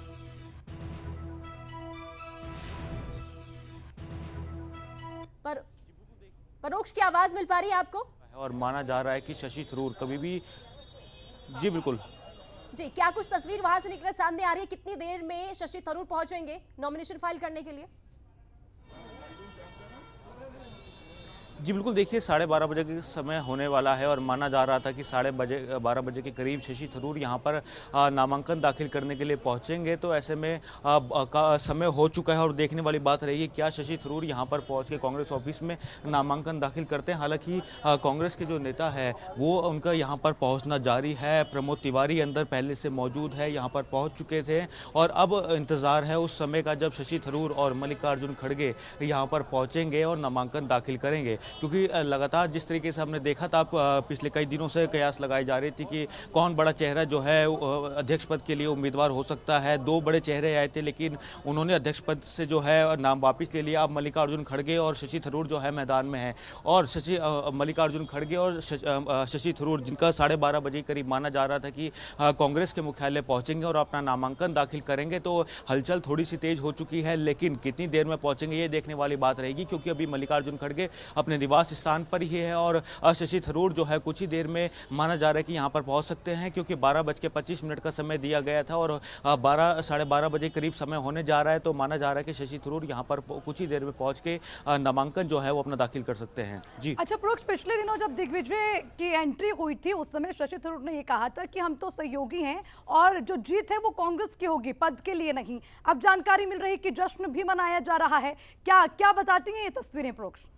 परोक्ष की आवाज मिल पा रही है आपको? और माना जा रहा है कि शशि थरूर कभी भी जी बिल्कुल जी, क्या कुछ तस्वीर वहां से निकल सामने आ रही है? कितनी देर में शशि थरूर पहुंचेंगे नॉमिनेशन फाइल करने के लिए? जी बिल्कुल, देखिए 12:30 बजे के समय होने वाला है और माना जा रहा था कि 12:30 बजे के करीब शशि थरूर यहां पर नामांकन दाखिल करने के लिए पहुंचेंगे। तो ऐसे में का समय हो चुका है और देखने वाली बात रहेगी क्या शशि थरूर यहां पर पहुंच के कांग्रेस ऑफिस में नामांकन दाखिल करते हैं। हालांकि कांग्रेस के जो नेता है वो उनका यहां पर पहुंचना जारी है। प्रमोद तिवारी अंदर पहले से मौजूद है, यहाँ पर पहुँच चुके थे और अब इंतज़ार है उस समय का जब शशि थरूर और मल्लिकार्जुन खड़गे यहाँ पर पहुँचेंगे और नामांकन दाखिल करेंगे। क्योंकि लगातार जिस तरीके से हमने देखा था, पिछले कई दिनों से कयास लगाई जा रही थी कि कौन बड़ा चेहरा जो है अध्यक्ष पद के लिए उम्मीदवार हो सकता है। 2 बड़े चेहरे आए थे लेकिन उन्होंने अध्यक्ष पद से जो है नाम वापस ले लिया। अब मल्लिकार्जुन खड़गे और शशि थरूर जो है मैदान में है और मल्लिकार्जुन खड़गे और शशि थरूर जिनका 12:30 बजे करीब माना जा रहा था कि कांग्रेस के मुख्यालय पहुंचेंगे और अपना नामांकन दाखिल करेंगे। तो हलचल थोड़ी सी तेज हो चुकी है लेकिन कितनी देर में पहुंचेंगे ये देखने वाली बात रहेगी, क्योंकि अभी मल्लिकार्जुन खड़गे अपने निवास स्थान पर ही है और शशि थरूर जो है कुछ ही देर में माना जा रहा है कि यहां पर पहुंच सकते हैं, क्योंकि 12:25 का समय दिया गया था और 12:30 बजे करीब समय होने जा रहा है। तो माना जा रहा है कि शशि थरूर यहां पर कुछ ही देर में पहुंच के नामांकन जो है वो अपना दाखिल कर सकते हैं। जी अच्छा प्रोक्ष, पिछले दिनों जब दिग्विजय की एंट्री हुई थी उस समय शशि थरूर ने ये कहा था कि हम तो सहयोगी हैं और जो जीत है वो कांग्रेस की होगी, पद के लिए नहीं। अब जानकारी मिल रही है कि जश्न भी मनाया जा रहा है। क्या क्या बताती हैं ये तस्वीरें प्रोक्ष?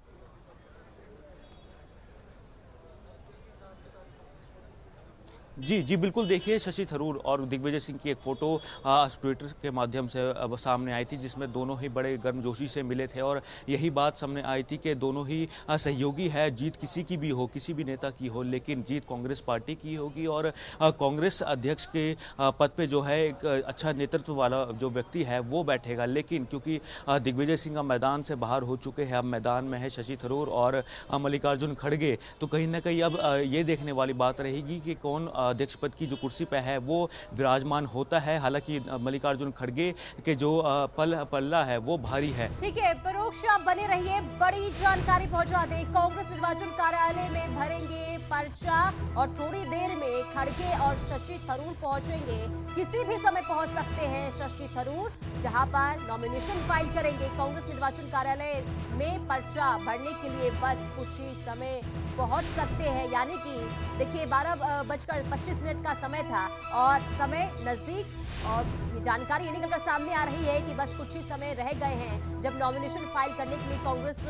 जी बिल्कुल, देखिए शशि थरूर और दिग्विजय सिंह की एक फ़ोटो ट्विटर के माध्यम से अब सामने आई थी जिसमें दोनों ही बड़े गर्मजोशी से मिले थे और यही बात सामने आई थी कि दोनों ही सहयोगी है। जीत किसी की भी हो, किसी भी नेता की हो, लेकिन जीत कांग्रेस पार्टी की होगी और कांग्रेस अध्यक्ष के पद पे जो है एक अच्छा नेतृत्व वाला जो व्यक्ति है वो बैठेगा। लेकिन क्योंकि दिग्विजय सिंह मैदान से बाहर हो चुके हैं, अब मैदान में है शशि थरूर और मल्लिकार्जुन खड़गे, तो कहीं ना कहीं अब ये देखने वाली बात रहेगी कि कौन अध्यक्ष पद की जो कुर्सी पे है वो विराजमान होता है। हालांकि मल्लिकार्जुन खड़गे के जो पल्ला है वो भारी है। ठीक है परोक्ष, आप बने रहिए, बड़ी जानकारी पहुंचा दे। कांग्रेस निर्वाचन कार्यालय में भरेंगे पर्चा और थोड़ी देर में खड़गे और शशि थरूर पहुंचेंगे। किसी भी समय पहुंच सकते हैं शशि थरूर, जहां पर नॉमिनेशन फाइल करेंगे। कांग्रेस निर्वाचन कार्यालय में पर्चा भरने के लिए बस कुछ ही समय पहुंच सकते हैं। यानी कि देखिए 12:25 का समय था और समय नजदीक, और ये जानकारी ये निकलकर सामने आ रही है कि बस कुछ ही समय रह गए हैं जब नॉमिनेशन फाइल करने के लिए कांग्रेस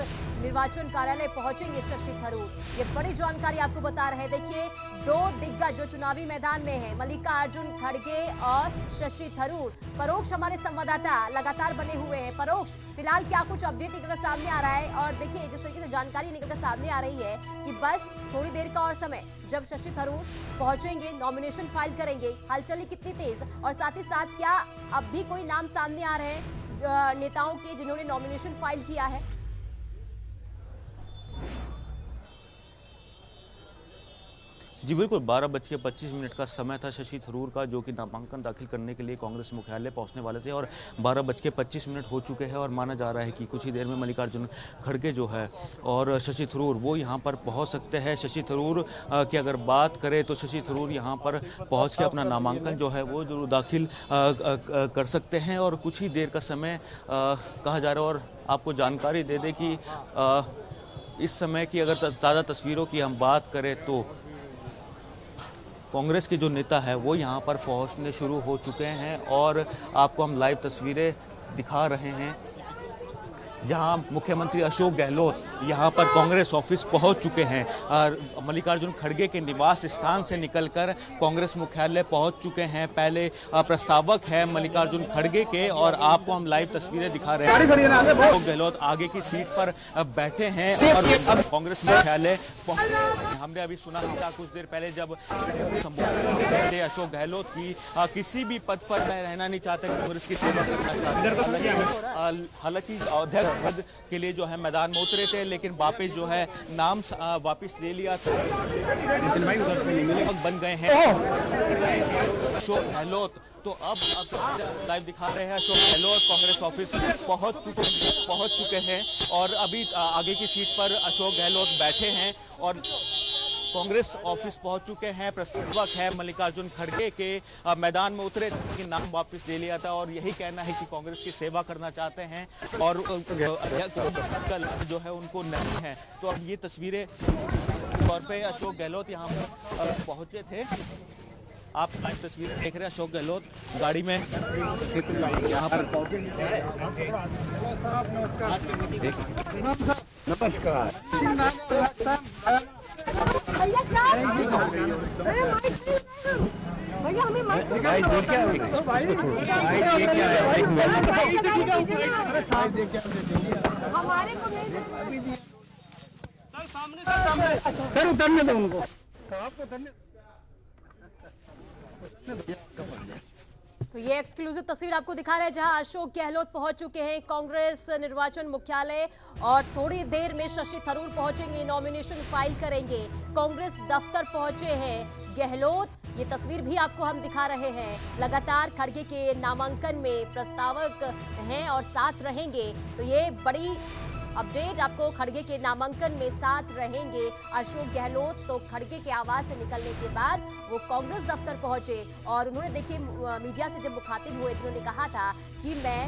निर्वाचन कार्यालय पहुंचेंगे शशि थरूर। ये बड़ी जानकारी आपको बता रहे हैं। देखिए 2 दिग्गज जो चुनावी मैदान में है, मल्लिकार्जुन खड़गे और शशि थरूर। परोक्ष हमारे संवाददाता लगातार बने हुए हैं। परोक्ष, फिलहाल क्या कुछ अपडेट निकलकर सामने आ रहा है? और देखिए जिस तरीके से जानकारी निकलकर सामने आ रही है कि बस थोड़ी देर का और समय, जब शशि थरूर पहुंचेंगे नॉमिनेशन फाइल करेंगे। हलचल कितनी तेज, और साथ ही साथ क्या अब भी कोई नाम सामने आ रहे हैं नेताओं के जिन्होंने नॉमिनेशन फाइल किया है? जी बिल्कुल, 12:25 का समय था शशि थरूर का, जो कि नामांकन दाखिल करने के लिए कांग्रेस मुख्यालय पहुंचने वाले थे और 12:25 हो चुके हैं और माना जा रहा है कि कुछ ही देर में मल्लिकार्जुन खड़गे जो है और शशि थरूर वो यहां पर पहुंच सकते हैं। शशि थरूर की अगर बात करें तो शशि थरूर यहां पर पहुंच के अपना नामांकन जो है वो जरूर दाखिल कर सकते हैं और कुछ ही देर का समय कहा जा रहा है। और आपको जानकारी दे दें कि इस समय की अगर ताज़ा तस्वीरों की हम बात करें तो कांग्रेस के जो नेता है वो यहाँ पर पहुँचने शुरू हो चुके हैं और आपको हम लाइव तस्वीरें दिखा रहे हैं। जहां मुख्यमंत्री अशोक गहलोत यहां पर कांग्रेस ऑफिस पहुंच चुके हैं और मल्लिकार्जुन खड़गे के निवास स्थान से निकलकर कांग्रेस मुख्यालय पहुंच चुके हैं। पहले प्रस्तावक है मल्लिकार्जुन खड़गे के और आपको हम लाइव तस्वीरें दिखा रहे हैं। अशोक गहलोत आगे की सीट पर बैठे हैं और कांग्रेस मुख्यालय हमने अभी सुना था कुछ देर पहले जब संबोधित थे अशोक गहलोत की किसी भी पद पर मैं रहना नहीं चाहता, कांग्रेस की सेवा करना चाहता। हालांकि अध्यक्ष पद के लिए जो है मैदान में उतरे थे, लेकिन वापस जो है नाम वापस ले लिया था, बन गए हैं अशोक गहलोत। तो अब लाइव दिखा रहे हैं अशोक गहलोत कांग्रेस ऑफिस पहुंच चुके हैं और अभी आगे की सीट पर अशोक गहलोत बैठे हैं और कांग्रेस ऑफिस पहुंच चुके हैं। प्रस्तावक है मल्लिकार्जुन खड़गे के मैदान में उतरे कि नाम वापस ले लिया था और यही कहना है कि कांग्रेस की सेवा करना चाहते हैं और कल जो है उनको नहीं है। तो अब ये तस्वीरें तौर पे अशोक गहलोत यहाँ पर पहुंचे थे। आप लाइव तस्वीरें देख रहे हैं अशोक गहलोत गाड़ी में यहाँ पर। नमस्कार। सर उतरने दो उनको। तो ये एक्सक्लूसिव तस्वीर आपको दिखा रहे हैं जहां अशोक गहलोत पहुंच चुके हैं कांग्रेस निर्वाचन मुख्यालय और थोड़ी देर में शशि थरूर पहुंचेंगे, नॉमिनेशन फाइल करेंगे। कांग्रेस दफ्तर पहुंचे हैं गहलोत। ये तस्वीर भी आपको हम दिखा रहे हैं। लगातार खड़गे के नामांकन में प्रस्तावक हैं और साथ रहेंगे। तो ये बड़ी अपडेट आपको, खड़गे के नामांकन में साथ रहेंगे अशोक गहलोत। तो खड़गे के आवास से निकलने के बाद वो कांग्रेस दफ्तर पहुंचे और उन्होंने देखिए मीडिया से जब मुखातिब हुए तो उन्होंने कहा था कि मैं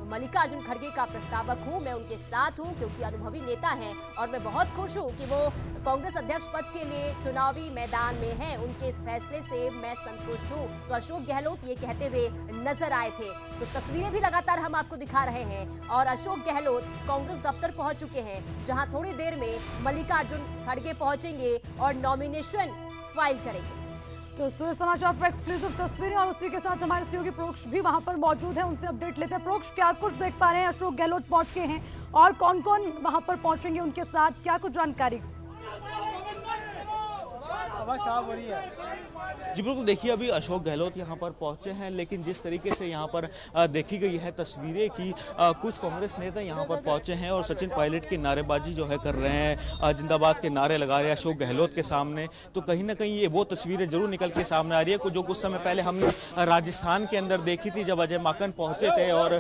मल्लिकार्जुन खड़गे का प्रस्तावक हूं, मैं उनके साथ हूं क्योंकि अनुभवी नेता हैं और मैं बहुत खुश हूं कि वो कांग्रेस अध्यक्ष पद के लिए चुनावी मैदान में हैं। उनके इस फैसले से मैं संतुष्ट हूं। तो अशोक गहलोत ये कहते हुए नजर आए थे। तो तस्वीरें भी लगातार हम आपको दिखा रहे हैं और अशोक गहलोत कांग्रेस दफ्तर पहुंच चुके हैं जहां थोड़ी देर में मल्लिकार्जुन खड़गे पहुंचेंगे और नॉमिनेशन फाइल करेंगे। तो सूर्य समाचार पर एक्सक्लूसिव तस्वीरें और उसी के साथ हमारे सहयोगी प्रोक्ष भी वहां पर मौजूद हैं, उनसे अपडेट लेते हैं। प्रोक्ष, क्या कुछ देख पा रहे हैं? अशोक गहलोत पहुंच गए हैं और कौन कौन वहां पर पहुंचेंगे उनके साथ, क्या कुछ जानकारी? जी बिल्कुल, देखिए अभी अशोक गहलोत यहाँ पर पहुंचे हैं, लेकिन जिस तरीके से यहाँ पर देखी गई है तस्वीरें की कुछ कांग्रेस नेता यहाँ पर पहुंचे हैं और सचिन पायलट की नारेबाजी जो है कर रहे हैं, जिंदाबाद के नारे लगा रहे हैं अशोक गहलोत के सामने। तो कहीं ना कहीं ये वो तस्वीरें जरूर निकल के सामने आ रही है जो कुछ समय पहले हमने राजस्थान के अंदर देखी थी जब अजय माकन पहुंचे थे और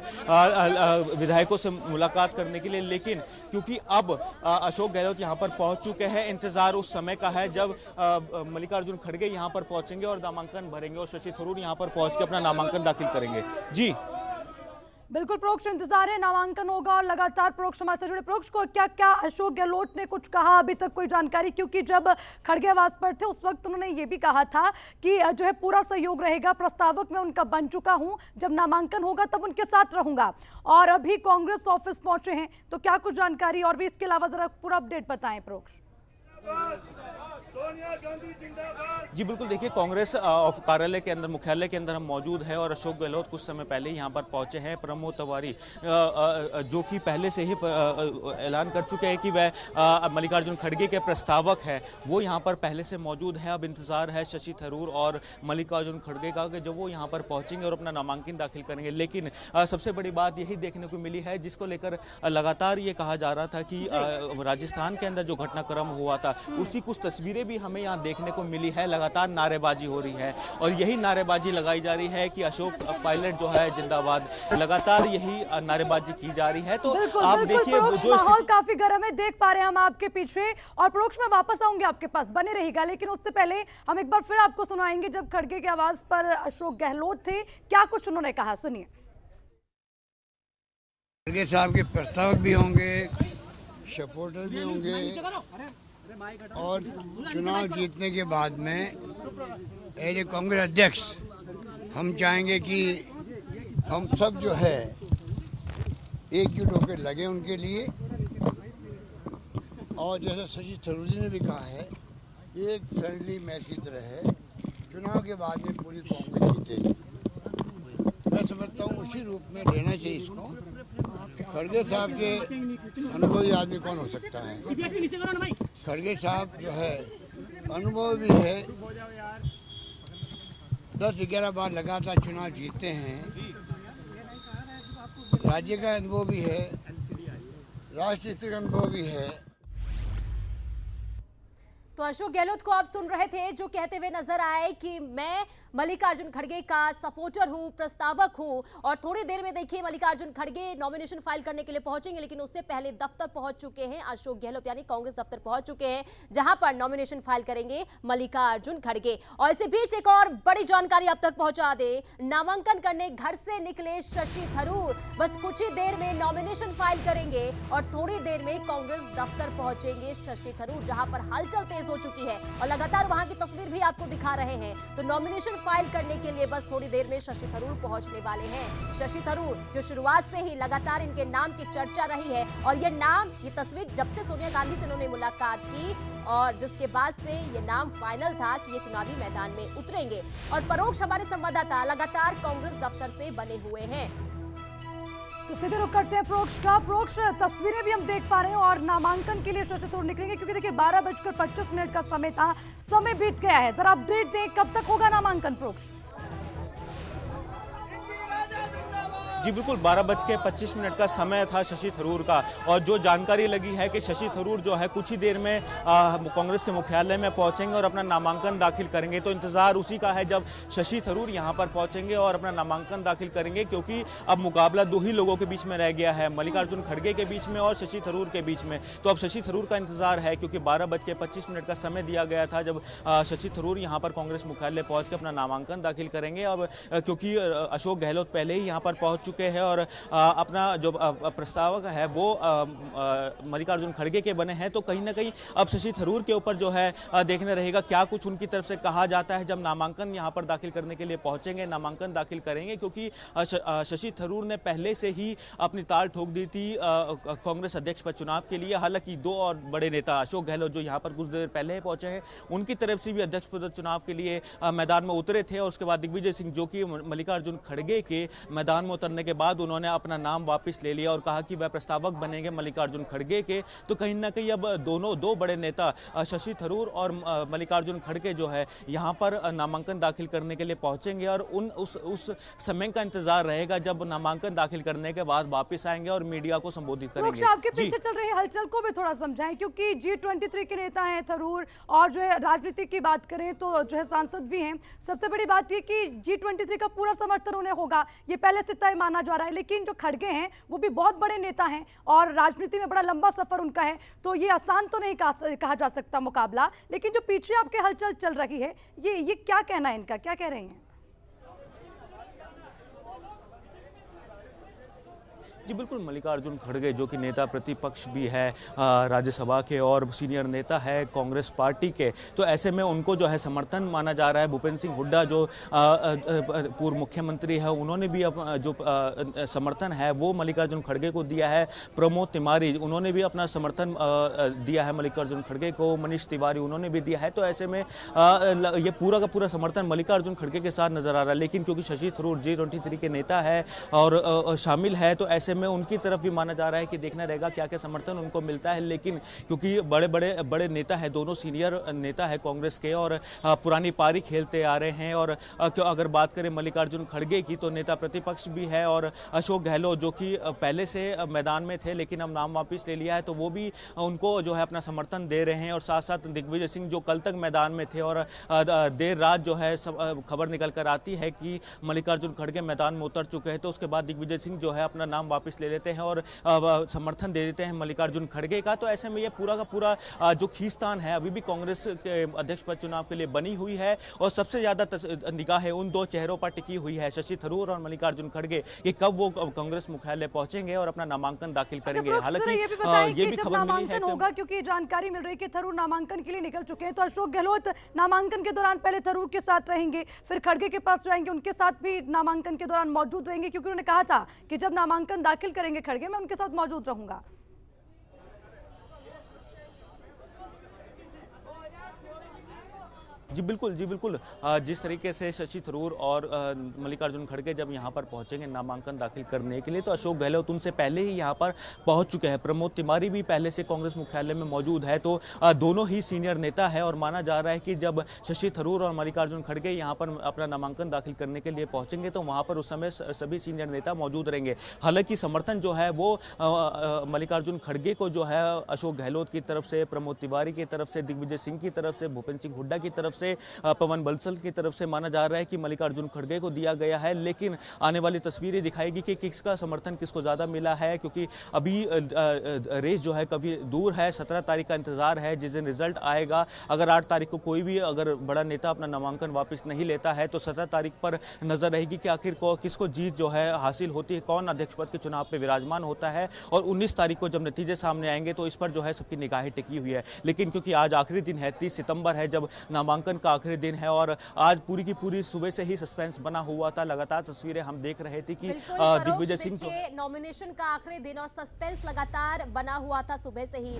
विधायकों से मुलाकात करने के लिए। लेकिन क्योंकि अब अशोक गहलोत यहाँ पर पहुंच चुके हैं, इंतजार उस समय का है जब मल्लिकार्जुन खड़गे यहाँ पर पहुंचेंगे और नामांकन भरेंगे और शशि थरूर यहाँ पर पहुंच के अपना नामांकन दाखिल करेंगे। जी बिल्कुल प्रोक्ष, इंतजार है, नामांकन होगा और लगातार प्रोक्ष हमारे से जुड़े। प्रोक्ष को क्या क्या अशोक गहलोत ने कुछ कहा अभी तक कोई जानकारी? क्योंकि जब खड़गे आवास पर थे उस वक्त उन्होंने ये भी कहा था कि जो है पूरा सहयोग रहेगा, प्रस्तावक मैं उनका बन चुका हूं, जब नामांकन होगा तब उनके साथ रहूंगा। और अभी कांग्रेस ऑफिस पहुंचे हैं, तो क्या कुछ जानकारी और भी इसके अलावा जरा पूरा अपडेट बताएं प्रोक्ष। जी बिल्कुल, देखिए कांग्रेस कार्यालय के अंदर, मुख्यालय के अंदर हम मौजूद है और अशोक गहलोत कुछ समय पहले यहाँ पर पहुंचे हैं। प्रमोद तिवारी जो कि पहले से ही ऐलान कर चुके हैं कि वह मल्लिकार्जुन खड़गे के प्रस्तावक है, वो यहाँ पर पहले से मौजूद है। अब इंतजार है शशि थरूर और मल्लिकार्जुन खड़गे का कि जब वो यहाँ पर पहुंचेंगे और अपना नामांकन दाखिल करेंगे। लेकिन सबसे बड़ी बात यही देखने को मिली है जिसको लेकर लगातार ये कहा जा रहा था कि राजस्थान के अंदर जो घटनाक्रम हुआ था उसकी कुछ तस्वीरें भी हमें यहाँ देखने को मिली है। लगातार नारेबाजी हो रही है और यही नारेबाजी लगाई जा रही है कि अशोक पायलट जो है जिंदाबाद, लगातार यही नारेबाजी की जा रही है। तो आप देखिए माहौल काफी गर्म है, देख पा रहे हैं हम आपके पीछे। और प्रोक्ष में वापस आऊंगे आपके पास, बने रहेगा, लेकिन उससे पहले हम एक बार फिर आपको सुनाएंगे जब खड़गे के आवाज पर अशोक गहलोत थे, क्या कुछ उन्होंने कहा, सुनिए। खड़गे साहब के प्रस्तावक भी होंगे, सपोर्टर भी होंगे और चुनाव जीतने के बाद में एज ए कांग्रेस अध्यक्ष हम चाहेंगे कि हम सब जो है एकजुट होकर लगे उनके लिए। और जैसा शशि थरूर जी ने भी कहा है, ये एक फ्रेंडली मैच की तरह है। चुनाव के बाद में पूरी कांग्रेस जीतेगी। मैं समझता हूँ उसी रूप में लेना चाहिए इसको। खड़गे साहब के अनुभवी आदमी कौन हो सकता है? खड़गे साहब जो है अनुभव भी है, 10-11 बार लगातार चुनाव जीतते हैं, राज्य का अनुभव भी है, राष्ट्रीय स्तर का अनुभव भी है। तो अशोक गहलोत को आप सुन रहे थे, जो कहते हुए नजर आए कि मैं मल्लिकार्जुन खड़गे का सपोर्टर हूं, प्रस्तावक हूं। और थोड़ी देर में देखिए मल्लिकार्जुन खड़गे नॉमिनेशन फाइल करने के लिए पहुंचेंगे, लेकिन उससे पहले दफ्तर पहुंच चुके हैं अशोक गहलोत, यानी कांग्रेस दफ्तर पहुंच चुके हैं, जहां पर नॉमिनेशन फाइल करेंगे मल्लिकार्जुन खड़गे। और इसी बीच एक और बड़ी जानकारी अब तक पहुंचा दे, नामांकन करने घर से निकले शशि थरूर बस कुछ ही देर में नॉमिनेशन फाइल करेंगे और थोड़ी देर में कांग्रेस दफ्तर पहुंचेंगे शशि थरूर, जहां पर हलचल तेज हो चुकी है और लगातार वहां की तस्वीर भी आपको दिखा रहे हैं। तो नॉमिनेशन फाइल करने के लिए बस थोड़ी देर में शशि थरूर पहुंचने वाले हैं। शशि थरूर जो शुरुआत से ही लगातार इनके नाम की चर्चा रही है, और ये नाम, ये तस्वीर जब से सोनिया गांधी से इन्होंने मुलाकात की और जिसके बाद से ये नाम फाइनल था कि ये चुनावी मैदान में उतरेंगे। और परोक्ष हमारे संवाददाता लगातार कांग्रेस दफ्तर से बने हुए हैं। तो सीधे रुक करते हैं प्रोक्ष का। प्रोक्ष, तस्वीरें भी हम देख पा रहे हैं और नामांकन के लिए शशि थरूर निकलेंगे, क्योंकि देखिए 12:25 का समय था, समय बीत गया है। जरा अपडेट दें, कब तक होगा नामांकन प्रोक्ष? जी बिल्कुल, 12:25 का समय था शशि थरूर का। और जो जानकारी लगी है कि शशि थरूर जो है कुछ ही देर में कांग्रेस के मुख्यालय में पहुंचेंगे और अपना नामांकन दाखिल करेंगे। तो इंतजार उसी का है जब शशि थरूर यहां पर पहुंचेंगे और अपना नामांकन दाखिल करेंगे, क्योंकि अब मुकाबला दो ही लोगों के बीच में रह गया है, मल्लिकार्जुन खड़गे के बीच में और शशि थरूर के बीच में। तो अब शशि थरूर का इंतजार है, क्योंकि 12:25 का समय दिया गया था जब शशि थरूर यहां पर कांग्रेस मुख्यालय पहुंच के अपना नामांकन दाखिल करेंगे। अब क्योंकि अशोक गहलोत पहले ही यहां पर पहुंच चुके हैं और अपना जो प्रस्तावक है वो मल्लिकार्जुन खड़गे के बने हैं, तो कहीं ना कहीं अब शशि थरूर के ऊपर जो है देखने रहेगा क्या कुछ उनकी तरफ से कहा जाता है जब नामांकन यहां पर दाखिल करने के लिए पहुंचेंगे, नामांकन दाखिल करेंगे। क्योंकि शशि थरूर ने पहले से ही अपनी ताल ठोक दी थी कांग्रेस अध्यक्ष पद चुनाव के लिए। हालांकि दो और बड़े नेता अशोक गहलोत जो यहां पर कुछ देर पहले पहुंचे हैं, उनकी तरफ से भी अध्यक्ष पद चुनाव के लिए मैदान में उतरे थे। और उसके बाद दिग्विजय सिंह जो कि मल्लिकार्जुन खड़गे के मैदान में उतरने के बाद उन्होंने अपना नाम वापस ले लिया और कहा कि वह प्रस्तावक बनेंगे मल्लिकार्जुन खड़गे के। तो कहीं ना कहीं अब दो बड़े नेता शशि थरूर और मल्लिकार्जुन खड़गे जो है यहां पर नामांकन दाखिल करने के लिए पहुंचेंगे और उस समय का इंतजार रहेगा जब नामांकन दाखिल करने के बाद वापस आएंगे और मीडिया को संबोधित करेंगे। आपके पीछे चल रही हलचल को भी थोड़ा समझाएं, क्योंकि G23 के नेता हैं थरूर, और जो है राजनीति की बात करें तो जो है सांसद भी हैं। सबसे बड़ी बात यह कि G23 का पूरा समर्थन उन्हें होगा, ये पहले से तय माना जा रहा है। लेकिन जो खड़गे हैं वो भी बहुत बड़े नेता हैं और राजनीति में बड़ा लंबा सफर उनका है, तो ये आसान तो नहीं कहा जा सकता मुकाबला। लेकिन जो पीछे आपके हलचल चल रही है, ये क्या कहना है इनका, क्या कह रहे हैं? जी बिल्कुल, मल्लिकार्जुन खड़गे जो कि नेता प्रतिपक्ष भी है राज्यसभा के और सीनियर नेता है कांग्रेस पार्टी के, तो ऐसे में उनको जो है समर्थन माना जा रहा है। भूपेंद्र सिंह हुड्डा जो पूर्व मुख्यमंत्री है, उन्होंने भी जो समर्थन है वो मल्लिकार्जुन खड़गे को दिया है। प्रमोद तिवारी उन्होंने भी अपना समर्थन दिया है मल्लिकार्जुन खड़गे को। मनीष तिवारी उन्होंने भी दिया है। तो ऐसे में ये पूरा का पूरा समर्थन मल्लिकार्जुन खड़गे के साथ नजर आ रहा है। लेकिन क्योंकि शशि थरूर G23 के नेता है और शामिल है, तो ऐसे में उनकी तरफ भी माना जा रहा है कि देखना रहेगा क्या क्या समर्थन उनको मिलता है। लेकिन क्योंकि बड़े नेता है, दोनों सीनियर नेता है कांग्रेस के और पुरानी पारी खेलते आ रहे हैं। और अगर बात करें मल्लिकार्जुन खड़गे की, तो नेता प्रतिपक्ष भी है और अशोक गहलोत जो कि पहले से मैदान में थे लेकिन अब नाम वापिस ले लिया है, तो वो भी उनको जो है अपना समर्थन दे रहे हैं। और साथ साथ दिग्विजय सिंह जो कल तक मैदान में थे और देर रात जो है खबर निकल कर आती है कि मल्लिकार्जुन खड़गे मैदान में उतर चुके हैं, तो उसके बाद दिग्विजय सिंह जो है अपना नाम वापस ले लेते हैं और समर्थन दे देते हैं मल्लिकार्जुन खड़गे का। तो ऐसे में ये पूरा का पूरा जो खींचतान है अभी भी कांग्रेस के अध्यक्ष पद चुनाव के लिए बनी हुई है और सबसे ज्यादा निगाहें उन दो चेहरों पर टिकी हुई है, शशि थरूर और मल्लिकार्जुन खड़गे, कि कब वो कांग्रेस मुख्यालय पहुंचेंगे और अपना नामांकन दाखिल करेंगे। हालांकि ये भी खबर मिली है होगा, क्योंकि जानकारी मिल रही है कि थरूर नामांकन के लिए निकल चुके हैं, तो अशोक गहलोत नामांकन के दौरान पहले थरूर के साथ रहेंगे, फिर खड़गे के पास जाएंगे, उनके साथ भी नामांकन के दौरान मौजूद रहेंगे, क्योंकि उन्होंने कहा था कि जब नामांकन दाखिल करेंगे खड़गे, मैं उनके साथ मौजूद रहूंगा। जी बिल्कुल, जी बिल्कुल। जिस तरीके से शशि थरूर और मल्लिकार्जुन खड़गे जब यहाँ पर पहुंचेंगे नामांकन दाखिल करने के लिए, तो अशोक गहलोत उनसे पहले ही यहाँ पर पहुंच चुके हैं। प्रमोद तिवारी भी पहले से कांग्रेस मुख्यालय में मौजूद है, तो दोनों ही सीनियर नेता है और माना जा रहा है कि जब शशि थरूर और मल्लिकार्जुन खड़गे यहाँ पर अपना नामांकन दाखिल करने के लिए पहुंचेंगे तो वहाँ पर उस समय सभी सीनियर नेता मौजूद रहेंगे। हालांकि समर्थन जो है वो मल्लिकार्जुन खड़गे को जो है अशोक गहलोत की तरफ से, प्रमोद तिवारी की तरफ से, दिग्विजय सिंह की तरफ से, भूपेंद्र सिंह हुड्डा की तरफ से, पवन बंसल की तरफ से माना जा रहा है कि मल्लिकार्जुन खड़गे को दिया गया है। लेकिन आने वाली तस्वीरें दिखाएगी कि किसका समर्थन किसको ज्यादा मिला है, क्योंकि अभी रेस जो है काफी दूर है। 17 तारीख का इंतजार है जिस दिन रिजल्ट आएगा। अगर 8 तारीख को कोई भी अगर बड़ा नेता अपना नामांकन वापस नहीं लेता है तो 17 तारीख पर नजर रहेगी कि आखिर किसको जीत जो है हासिल होती है, कौन अध्यक्ष पद के चुनाव पे विराजमान होता है। और 19 तारीख को जब नतीजे सामने आएंगे तो इस पर जो है सबकी निगाहें टिकी हुई है। लेकिन क्योंकि आज आखिरी दिन है, 30 सितंबर है जब नामांकन का आखिरी दिन है, और आज पूरी की पूरी सुबह से ही सस्पेंस बना हुआ था। लगातार तस्वीरें हम देख रहे थे कि दिग्विजय सिंह नॉमिनेशन का आखिरी दिन और सस्पेंस लगातार बना हुआ था सुबह से ही।